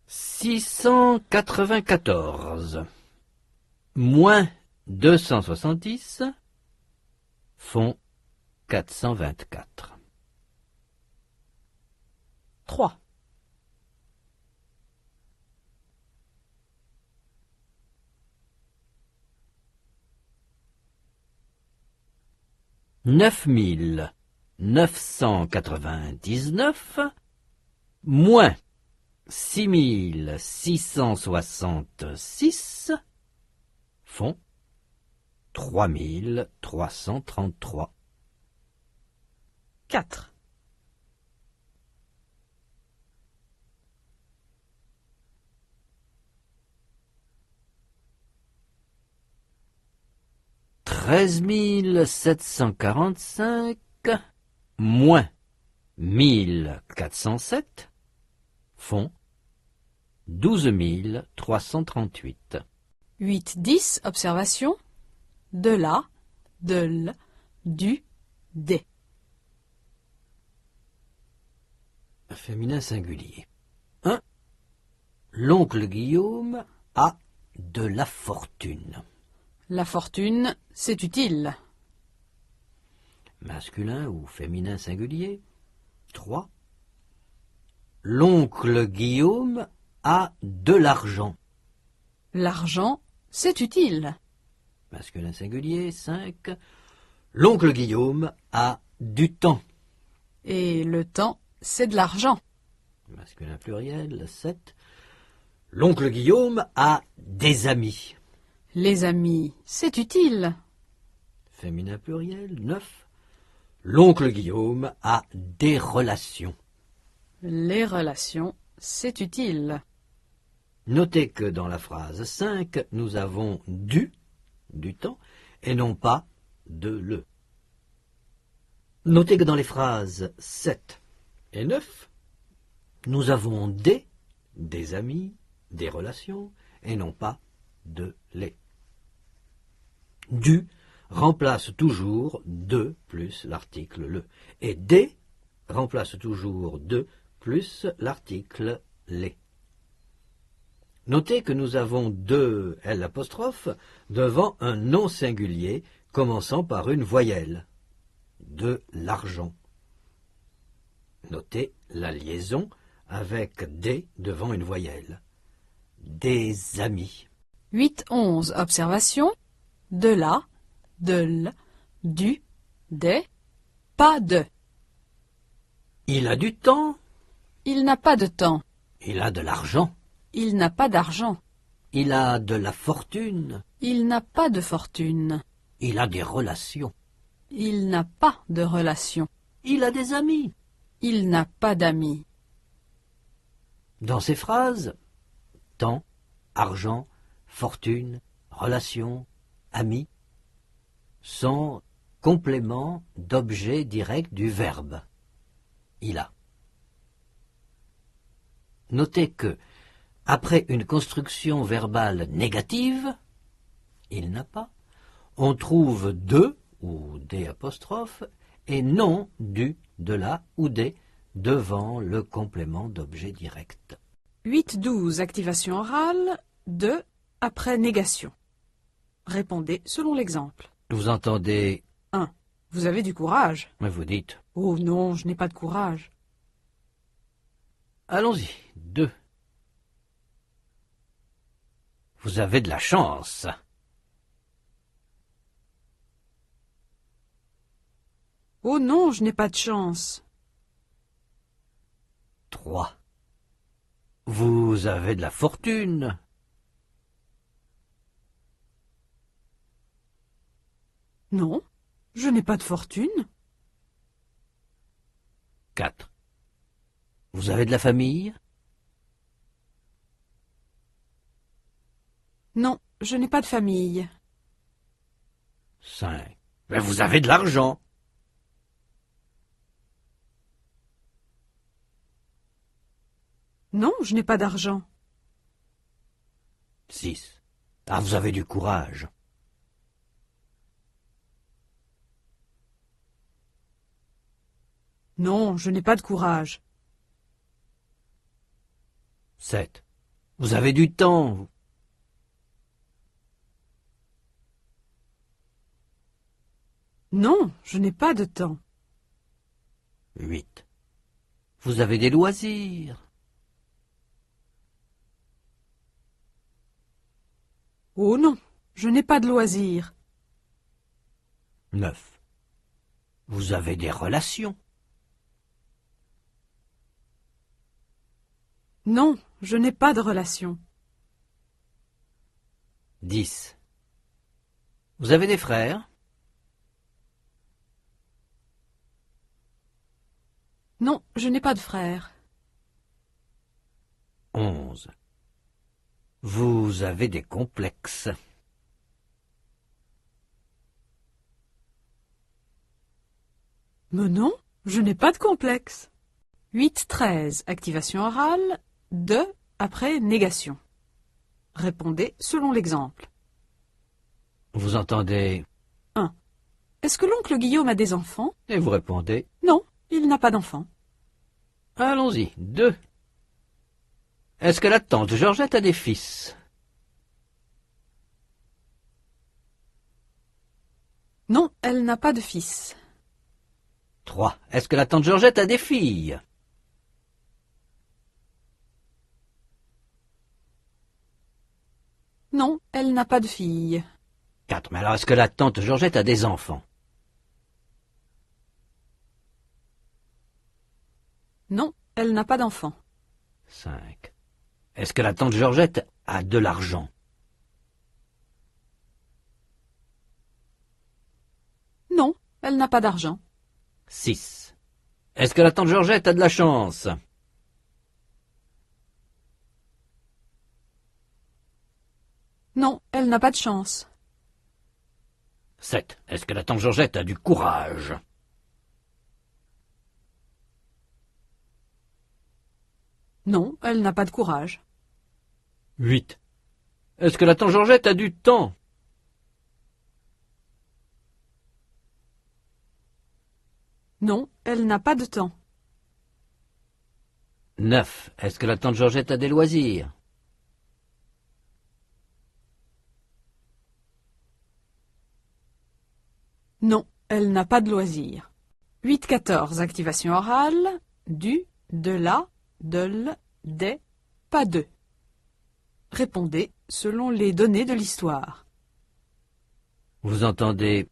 694 moins 270 font 424. 3. 9999 moins 6666 font 3333. 4. 13 745 moins 1407 font 12 338. 8-10, observation. De la, de l, du, des. Féminin singulier. 1. L'oncle Guillaume a de la fortune. La fortune, c'est utile. Masculin ou féminin singulier. 3. L'oncle Guillaume a de l'argent. L'argent, c'est utile. Masculin singulier. 5. L'oncle Guillaume a du temps. Et le temps, c'est de l'argent. Masculin pluriel. 7. L'oncle Guillaume a des amis. Les amis, c'est utile. Féminin pluriel. 9. L'oncle Guillaume a des relations. Les relations, c'est utile. Notez que dans la phrase 5, nous avons du temps, et non pas de le. Notez que dans les phrases 7 et 9, nous avons des amis, des relations, et non pas de les. Du remplace toujours de plus l'article le, et des remplace toujours de plus l'article les. Notez que nous avons deux L' devant un nom singulier commençant par une voyelle. De l'argent. Notez la liaison avec des devant une voyelle. Des amis. 8-11, observation. De la, de l, du, des, pas de. Il a du temps. Il n'a pas de temps. Il a de l'argent. Il n'a pas d'argent. Il a de la fortune. Il n'a pas de fortune. Il a des relations. Il n'a pas de relations. Il a des amis. Il n'a pas d'amis. Dans ces phrases, temps, argent, fortune, relations, amis, sont compléments d'objet direct du verbe. Il a. Notez que, après une construction verbale négative, il n'a pas, on trouve de ou des apostrophes et non du, de la ou des devant le complément d'objet direct. 8-12, activation orale. De après négation. Répondez selon l'exemple. Vous entendez 1. Vous avez du courage. Mais vous dites Oh non, je n'ai pas de courage. allons-y. 2. Vous avez de la chance. Oh non, je n'ai pas de chance. 3. Vous avez de la fortune. Non, je n'ai pas de fortune. 4. Vous avez de la famille. Non, je n'ai pas de famille. 5. Mais vous avez de l'argent. Non, je n'ai pas d'argent. 6. Ah, vous avez du courage. Non, je n'ai pas de courage. 7. Vous avez du temps. Non, je n'ai pas de temps. 8. Vous avez des loisirs. Oh non, je n'ai pas de loisirs. 9. Vous avez des relations. Non, je n'ai pas de relation. 10. Vous avez des frères. Non, je n'ai pas de frère. 11. Vous avez des complexes. Mais non, Je n'ai pas de complexe. 8-13, activation orale, de après négation. Répondez selon l'exemple. Vous entendez 1. Est-ce que l'oncle Guillaume a des enfants? et vous répondez. Non, il n'a pas d'enfants. Allons-y. 2. Est-ce que la tante Georgette a des fils? Non, elle n'a pas de fils. 3. Est-ce que la tante Georgette a des filles? Non, elle n'a pas de fille. 4. Mais alors, est-ce que la tante Georgette a des enfants? Non, elle n'a pas d'enfants. 5. Est-ce que la tante Georgette a de l'argent? Non, elle n'a pas d'argent. 6. Est-ce que la tante Georgette a de la chance? Non, elle n'a pas de chance. 7. Est-ce que la tante Georgette a du courage? Non, elle n'a pas de courage. 8. Est-ce que la tante Georgette a du temps? Non, elle n'a pas de temps. 9. Est-ce que la tante Georgette a des loisirs? Non, elle n'a pas de loisirs. 8-14, activation orale, du, de la, de l, des, pas de. Répondez selon les données de l'histoire. Vous entendez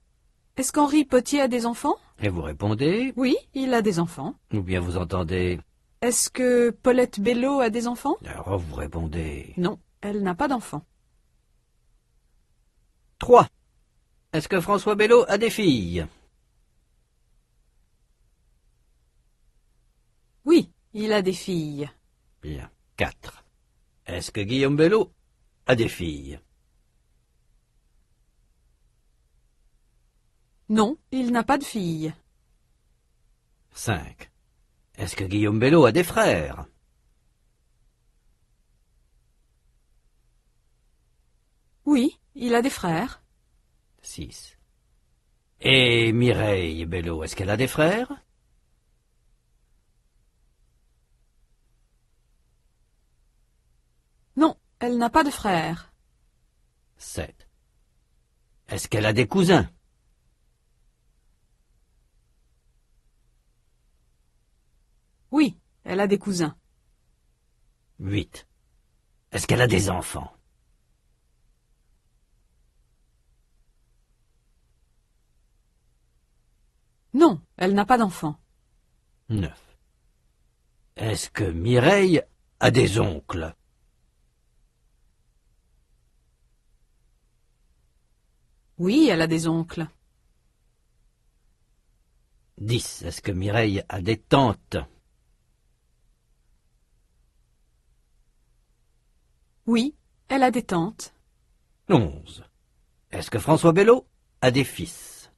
Est-ce qu'Henri Potier a des enfants? et vous répondez, Oui, il a des enfants. ou bien vous entendez Est-ce que Paulette Bello a des enfants? alors vous répondez. Non, elle n'a pas d'enfants. 3. Est-ce que François Bello a des filles? Oui, il a des filles. Bien. 4. Est-ce que Guillaume Bello a des filles? Non, il n'a pas de filles. 5. Est-ce que Guillaume Bello a des frères? Oui, il a des frères. 6. Et Mireille Bello, est-ce qu'elle a des frères? Non, elle n'a pas de frères. 7. Est-ce qu'elle a des cousins? Oui, elle a des cousins. 8. Est-ce qu'elle a des enfants? Non, elle n'a pas d'enfants. 9. Est-ce que Mireille a des oncles? Oui, elle a des oncles. 10. Est-ce que Mireille a des tantes? Oui, elle a des tantes. 11. Est-ce que François Bello a des fils?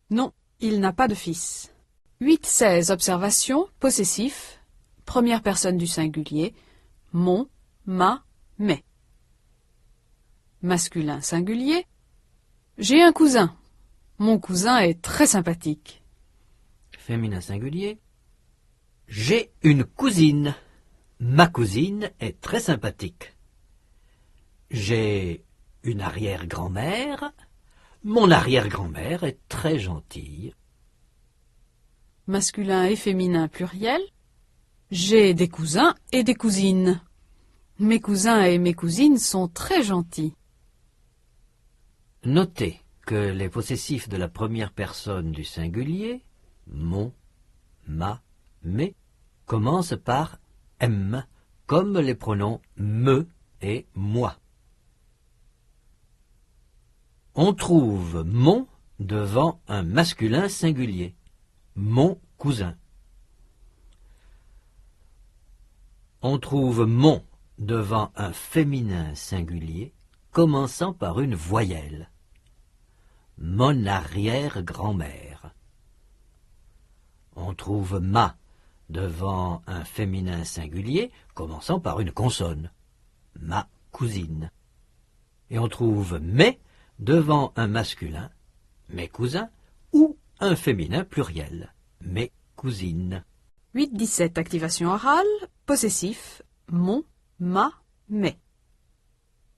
Non, il n'a pas de fils. 8-16, observation, possessif, première personne du singulier, mon, ma, mes. Masculin singulier, j'ai un cousin. Mon cousin est très sympathique. Féminin singulier. J'ai une cousine. Ma cousine est très sympathique. J'ai une arrière-grand-mère. Mon arrière-grand-mère est très gentille. Masculin et féminin pluriel, j'ai des cousins et des cousines. Mes cousins et mes cousines sont très gentils. Notez que les possessifs de la première personne du singulier, mon, ma, mes, commencent par m, comme les pronoms me et moi. On trouve mon devant un masculin singulier, mon cousin. On trouve mon devant un féminin singulier, commençant par une voyelle. mon arrière-grand-mère. On trouve ma devant un féminin singulier commençant par une consonne, ma cousine. Et on trouve mes devant un masculin, mes cousins, ou un féminin pluriel, mes cousines. 8-17, activation orale, possessif, mon, ma, mes.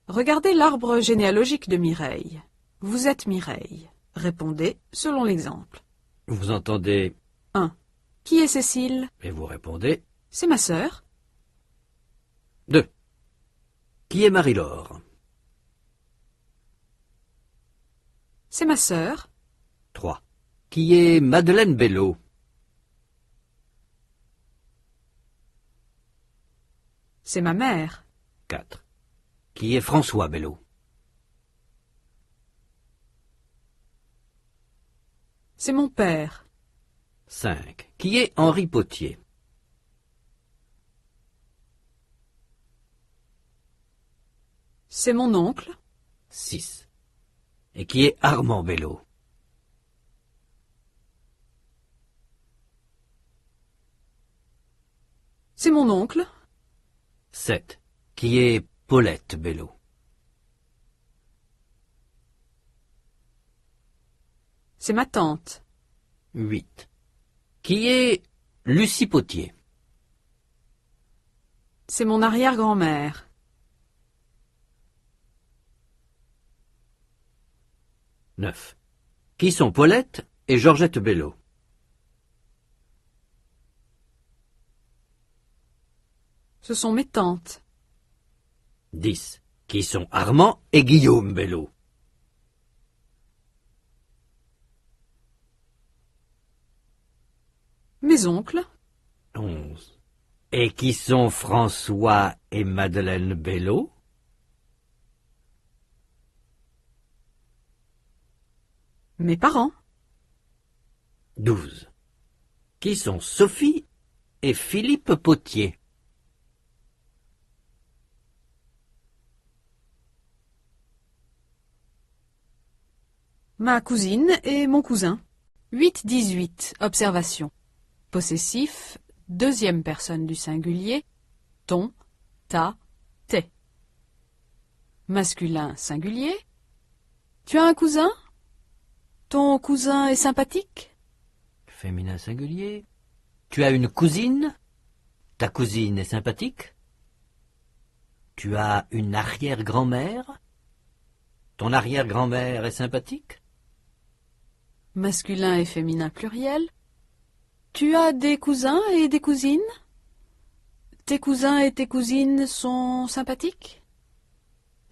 Regardez l'arbre généalogique de Mireille. Vous êtes Mireille. Répondez selon l'exemple. Vous entendez 1. Qui est Cécile? et vous répondez C'est ma sœur. 2. Qui est Marie-Laure? C'est ma sœur. 3. Qui est Madeleine Bello? C'est ma mère. 4. Qui est François Bello? C'est mon père. 5. Qui est Henri Potier? C'est mon oncle. 6. Et qui est Armand Bello? C'est mon oncle. 7. Qui est Paulette Bello? C'est ma tante. 8. Qui est Lucie Potier? C'est mon arrière-grand-mère. 9. Qui sont Paulette et Georgette Bello? Ce sont mes tantes. 10. Qui sont Armand et Guillaume Bello? Mes oncles. 11. Et qui sont François et Madeleine Bello? Mes parents. 12. Qui sont Sophie et Philippe Potier? Ma cousine et mon cousin. 8-18, observation. Possessif, deuxième personne du singulier, ton, ta, tes. Masculin singulier. Tu as un cousin? Ton cousin est sympathique? Féminin singulier. Tu as une cousine? Ta cousine est sympathique? Tu as une arrière-grand-mère? Ton arrière-grand-mère est sympathique? Masculin et féminin pluriel. Tu as des cousins et des cousines? Tes cousins et tes cousines sont sympathiques?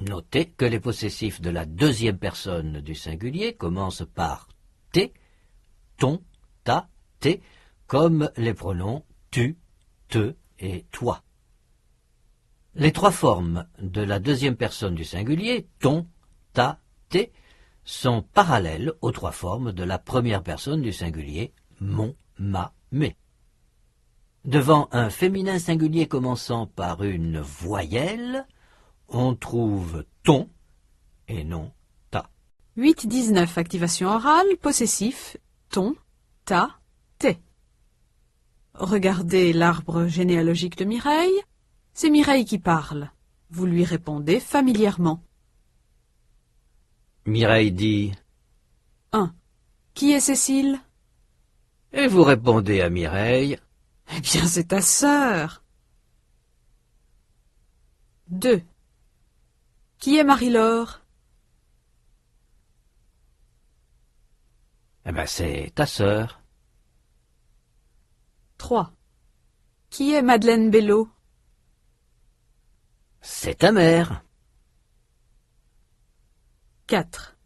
Notez que les possessifs de la deuxième personne du singulier commencent par t, ton, ta, tes, comme les pronoms tu, te et toi. Les trois formes de la deuxième personne du singulier, ton, ta, tes, sont parallèles aux trois formes de la première personne du singulier, mon, ma, mes. Devant un féminin singulier commençant par une voyelle, on trouve ton et non ta. 8-19, activation orale, possessif, ton, ta, tes. Regardez l'arbre généalogique de Mireille. C'est Mireille qui parle. Vous lui répondez familièrement. Mireille dit 1. Qui est Cécile? et vous répondez à Mireille Eh bien, c'est ta sœur. 2. Qui est Marie-Laure? eh ben c'est ta sœur. 3. Qui est Madeleine Bello? C'est ta mère. 4.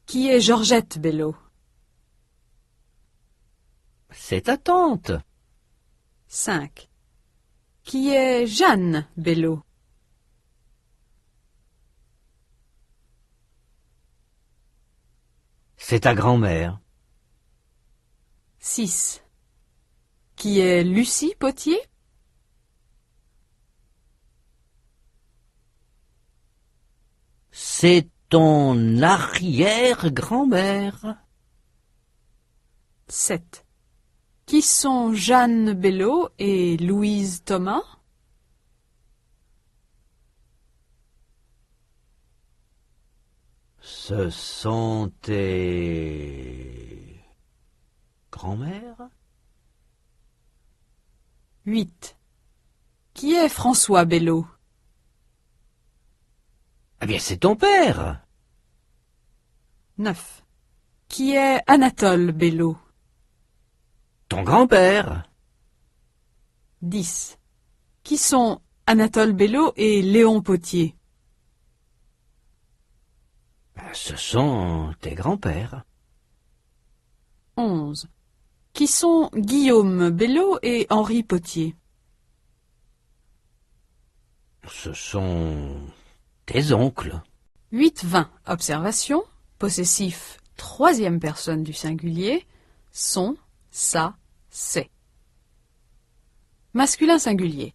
Qui est Georgette Bello? C'est ta tante. 5. Qui est Jeanne Bello? C'est ta grand-mère. 6. Qui est Lucie Potier? C'est ton arrière-grand-mère. 7. Qui sont Jeanne Bello et Louise Thomas? Ce sont tes grand-mères. 8. Qui est François Bello? Eh bien, c'est ton père. 9. Qui est Anatole Bello? Ton grand-père. 10. Qui sont Anatole Bello et Léon Potier? Ce sont tes grands-pères. 11. Qui sont Guillaume Bello et Henri Potier? Ce sont tes oncles. 8-20. Observation. Possessif, troisième personne du singulier. Sont, ça, c'est. Masculin singulier.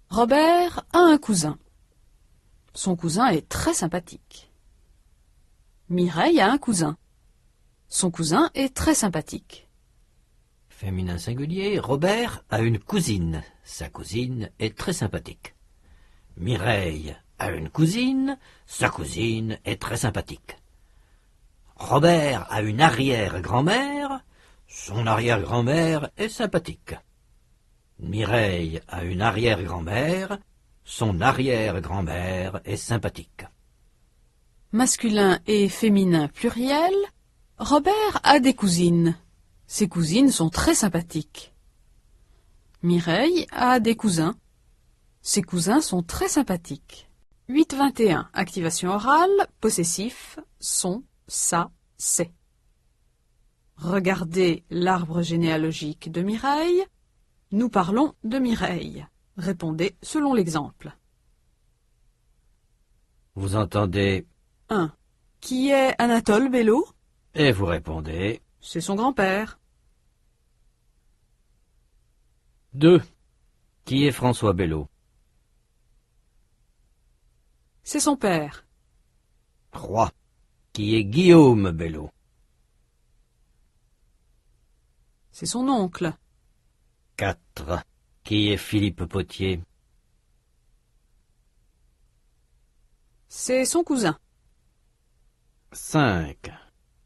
Robert a un cousin. Son cousin est très sympathique. Mireille a un cousin. Son cousin est très sympathique. Féminin singulier, Robert a une cousine. Sa cousine est très sympathique. Mireille a une cousine. Sa cousine est très sympathique. Robert a une arrière-grand-mère. Son arrière-grand-mère est sympathique. Mireille a une arrière-grand-mère. Son arrière-grand-mère est sympathique. Masculin et féminin pluriel. Robert a des cousines. Ses cousines sont très sympathiques. Mireille a des cousins. Ses cousins sont très sympathiques. 8-21. Activation orale. Possessif. Sont, ça, c'est. Regardez l'arbre généalogique de Mireille. Nous parlons de Mireille. Répondez selon l'exemple. Vous entendez 1. Qui est Anatole Bello? et vous répondez C'est son grand-père. 2. Qui est François Bello? C'est son père. 3. Qui est Guillaume Bello? C'est son oncle. 4. Qui est Philippe Potier? C'est son cousin. 5.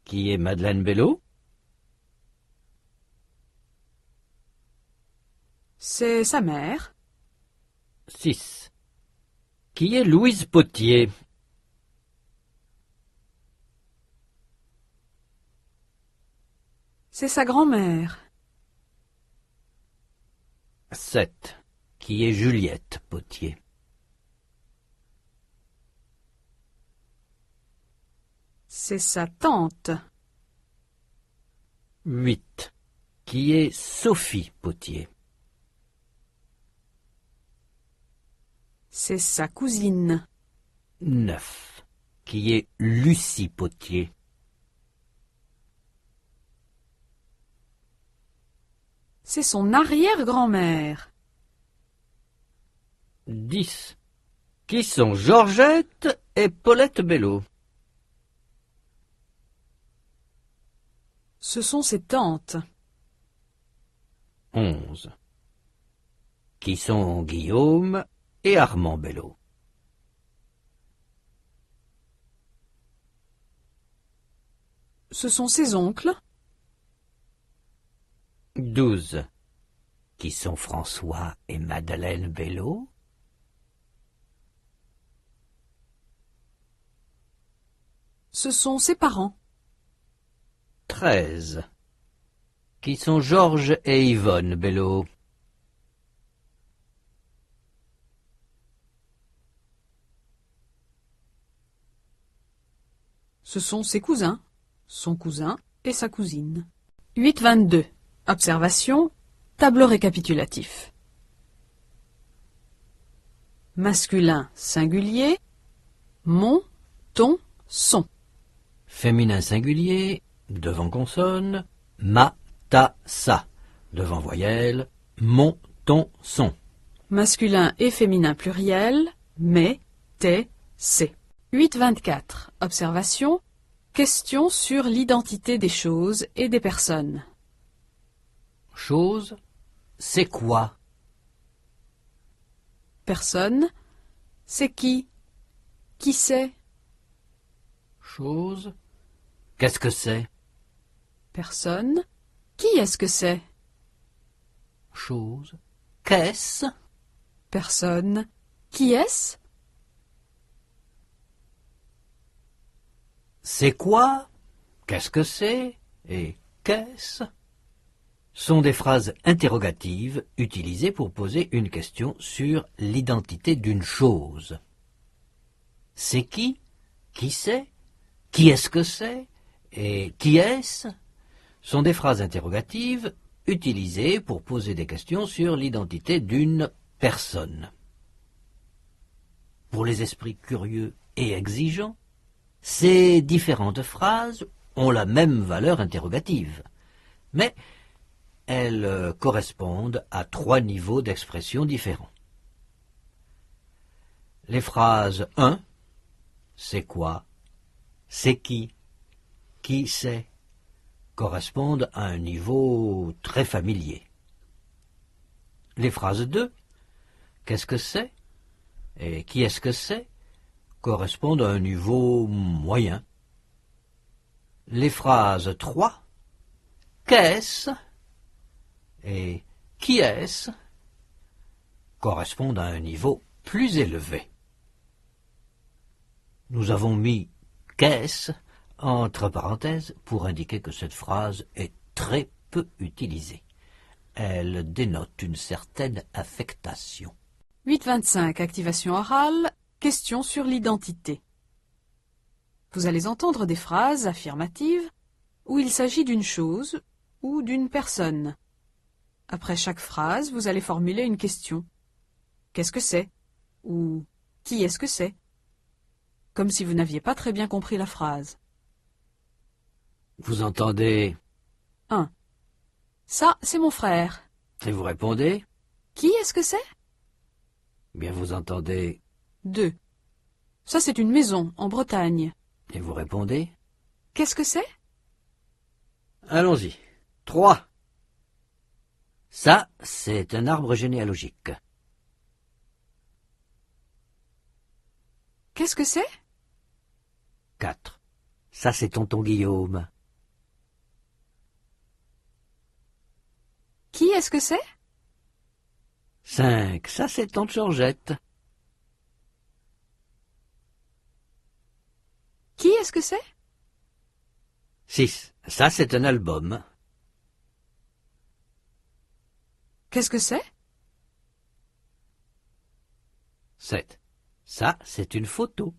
Qui est Madeleine Bello? C'est sa mère. 6. Qui est Louise Potier? C'est sa grand-mère. 7. Qui est Juliette Potier? C'est sa tante. 8. Qui est Sophie Potier? C'est sa cousine. 9. Qui est Lucie Potier? C'est son arrière-grand-mère. 10. Qui sont Georgette et Paulette Bello? Ce sont ses tantes. 11. Qui sont Guillaume et Armand Bello? Ce sont ses oncles. 12. Qui sont François et Madeleine Bello? Ce sont ses parents. 13. Qui sont Georges et Yvonne Bello? Ce sont ses cousins, son cousin et sa cousine. 8-22. Observation. Tableau récapitulatif. Masculin singulier. Mon, ton, son. Féminin singulier, devant consonne, ma, ta, sa. Devant voyelle, mon, ton, son. Masculin et féminin pluriel. Mais, t'es, c'est. 8.24. Observation. Question sur l'identité des choses et des personnes. Chose, c'est quoi? Personne. C'est qui? Qui c'est? Chose, qu'est-ce que c'est? Personne. Qui est-ce que c'est? Chose, qu'est-ce? Personne. Qui est-ce? C'est quoi? Qu'est-ce que c'est? Et qu'est-ce? Sont des phrases interrogatives utilisées pour poser une question sur l'identité d'une chose. C'est qui? Qui c'est? Qui est-ce que c'est? Et qui est-ce? Sont des phrases interrogatives utilisées pour poser des questions sur l'identité d'une personne. Pour les esprits curieux et exigeants, ces différentes phrases ont la même valeur interrogative, mais elles correspondent à 3 niveaux d'expression différents. Les phrases 1, c'est quoi? C'est qui? Qui c'est? Correspondent à un niveau très familier. Les phrases 2, qu'est-ce que c'est? Et qui est-ce que c'est? Correspondent à un niveau moyen. Les phrases 3, qu'est-ce? Et qui est-ce? Correspondent à un niveau plus élevé. Nous avons mis qu'est-ce entre parenthèses pour indiquer que cette phrase est très peu utilisée. Elle dénote une certaine affectation. 8.25. Activation orale. Question sur l'identité. Vous allez entendre des phrases affirmatives où il s'agit d'une chose ou d'une personne. Après chaque phrase, vous allez formuler une question. Qu'est-ce que c'est? Ou qui est-ce que c'est? Comme si vous n'aviez pas très bien compris la phrase. Vous entendez 1. Ça, c'est mon frère. et vous répondez. Qui est-ce que c'est? Bien vous entendez 2. Ça, c'est une maison en Bretagne. et vous répondez. Qu'est-ce que c'est? Allons-y. 3. Ça, c'est un arbre généalogique. Qu'est-ce que c'est? 4. Ça, c'est tonton Guillaume. Qui est-ce que c'est? 5. Ça, c'est tante Georgette. Qui est-ce que c'est? 6. Ça, c'est un album. Qu'est-ce que c'est? 7. Ça, c'est une photo.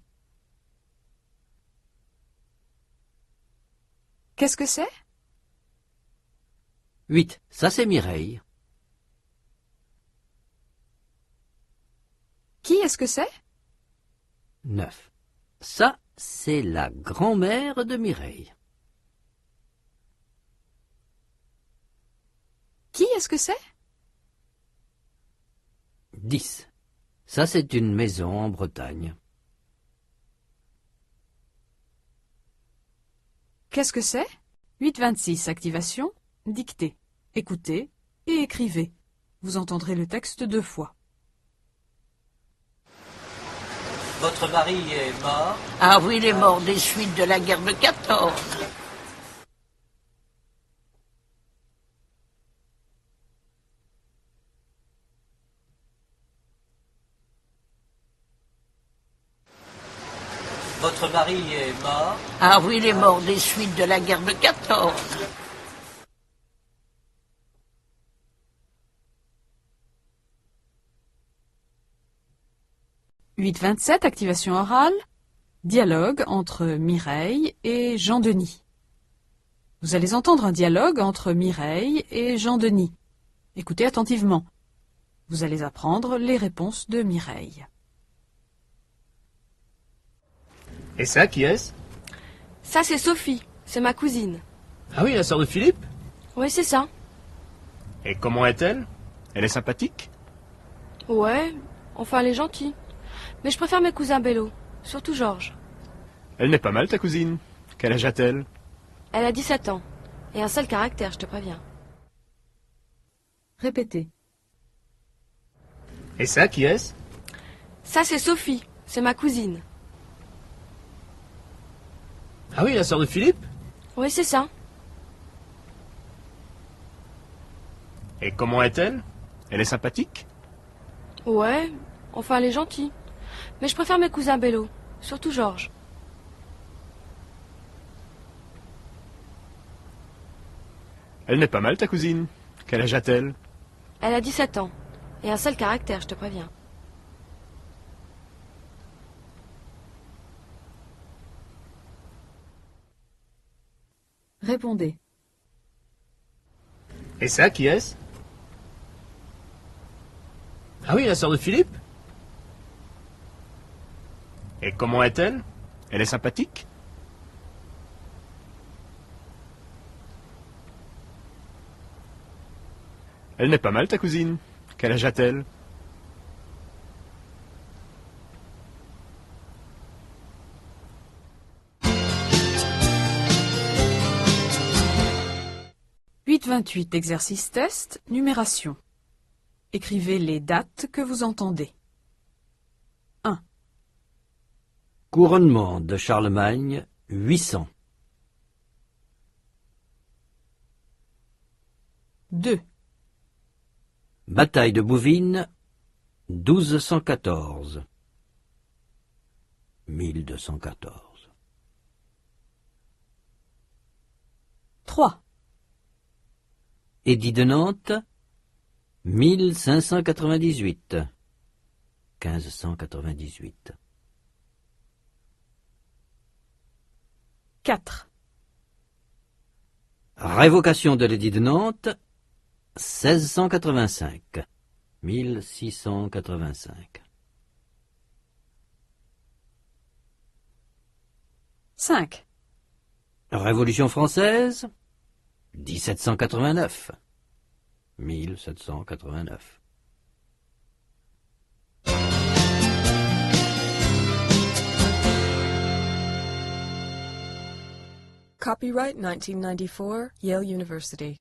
Qu'est-ce que c'est? 8. Ça, c'est Mireille. Qui est-ce que c'est? 9. Ça, c'est la grand-mère de Mireille. Qui est-ce que c'est? 10. Ça, c'est une maison en Bretagne. Qu'est-ce que c'est? 8.26. Activation. Dictée. Écoutez et écrivez. Vous entendrez le texte 2 fois. Votre mari est mort? Ah oui, il est mort des suites de la guerre de 14. Votre mari est mort? Ah oui, il est mort des suites de la guerre de 14. « 8.27. Activation orale. Dialogue entre Mireille et Jean-Denis. Vous allez entendre un dialogue entre Mireille et Jean-Denis. Écoutez attentivement. Vous allez apprendre les réponses de Mireille. Et ça, qui est-ce? Ça, c'est Sophie. C'est ma cousine. Ah oui, la sœur de Philippe? Oui, c'est ça. Et comment est-elle? Elle est sympathique? Ouais, enfin, elle est gentille. Mais je préfère mes cousins Bello. Surtout Georges. Elle n'est pas mal, ta cousine. Quel âge a-t-elle? Elle a 17 ans. Et un sale caractère, je te préviens. Répétez. Et ça, qui est-ce? Ça, c'est Sophie. C'est ma cousine. Ah oui, la sœur de Philippe? Oui, c'est ça. Et comment est-elle? Elle est sympathique? Ouais, enfin, elle est gentille. Mais je préfère mes cousins Bello. Surtout Georges. Elle n'est pas mal, ta cousine. Quel âge a-t-elle? Elle a 17 ans. Et un sale caractère, je te préviens. Répondez. Et ça, qui est-ce? Ah oui, la sœur de Philippe? Et comment est-elle? Elle est sympathique? Elle n'est pas mal, ta cousine. Quel âge a-t-elle? Exercice test, numération. Écrivez les dates que vous entendez. 1, Couronnement de Charlemagne, 800. 2, Bataille de Bouvines, 1214. 1214. 3, Édit de Nantes, 1598. 1598. 4, Révocation de l'édit de Nantes, 1685. 1685. 5, Révolution française, 1789. 1789. Copyright 1994, Yale University.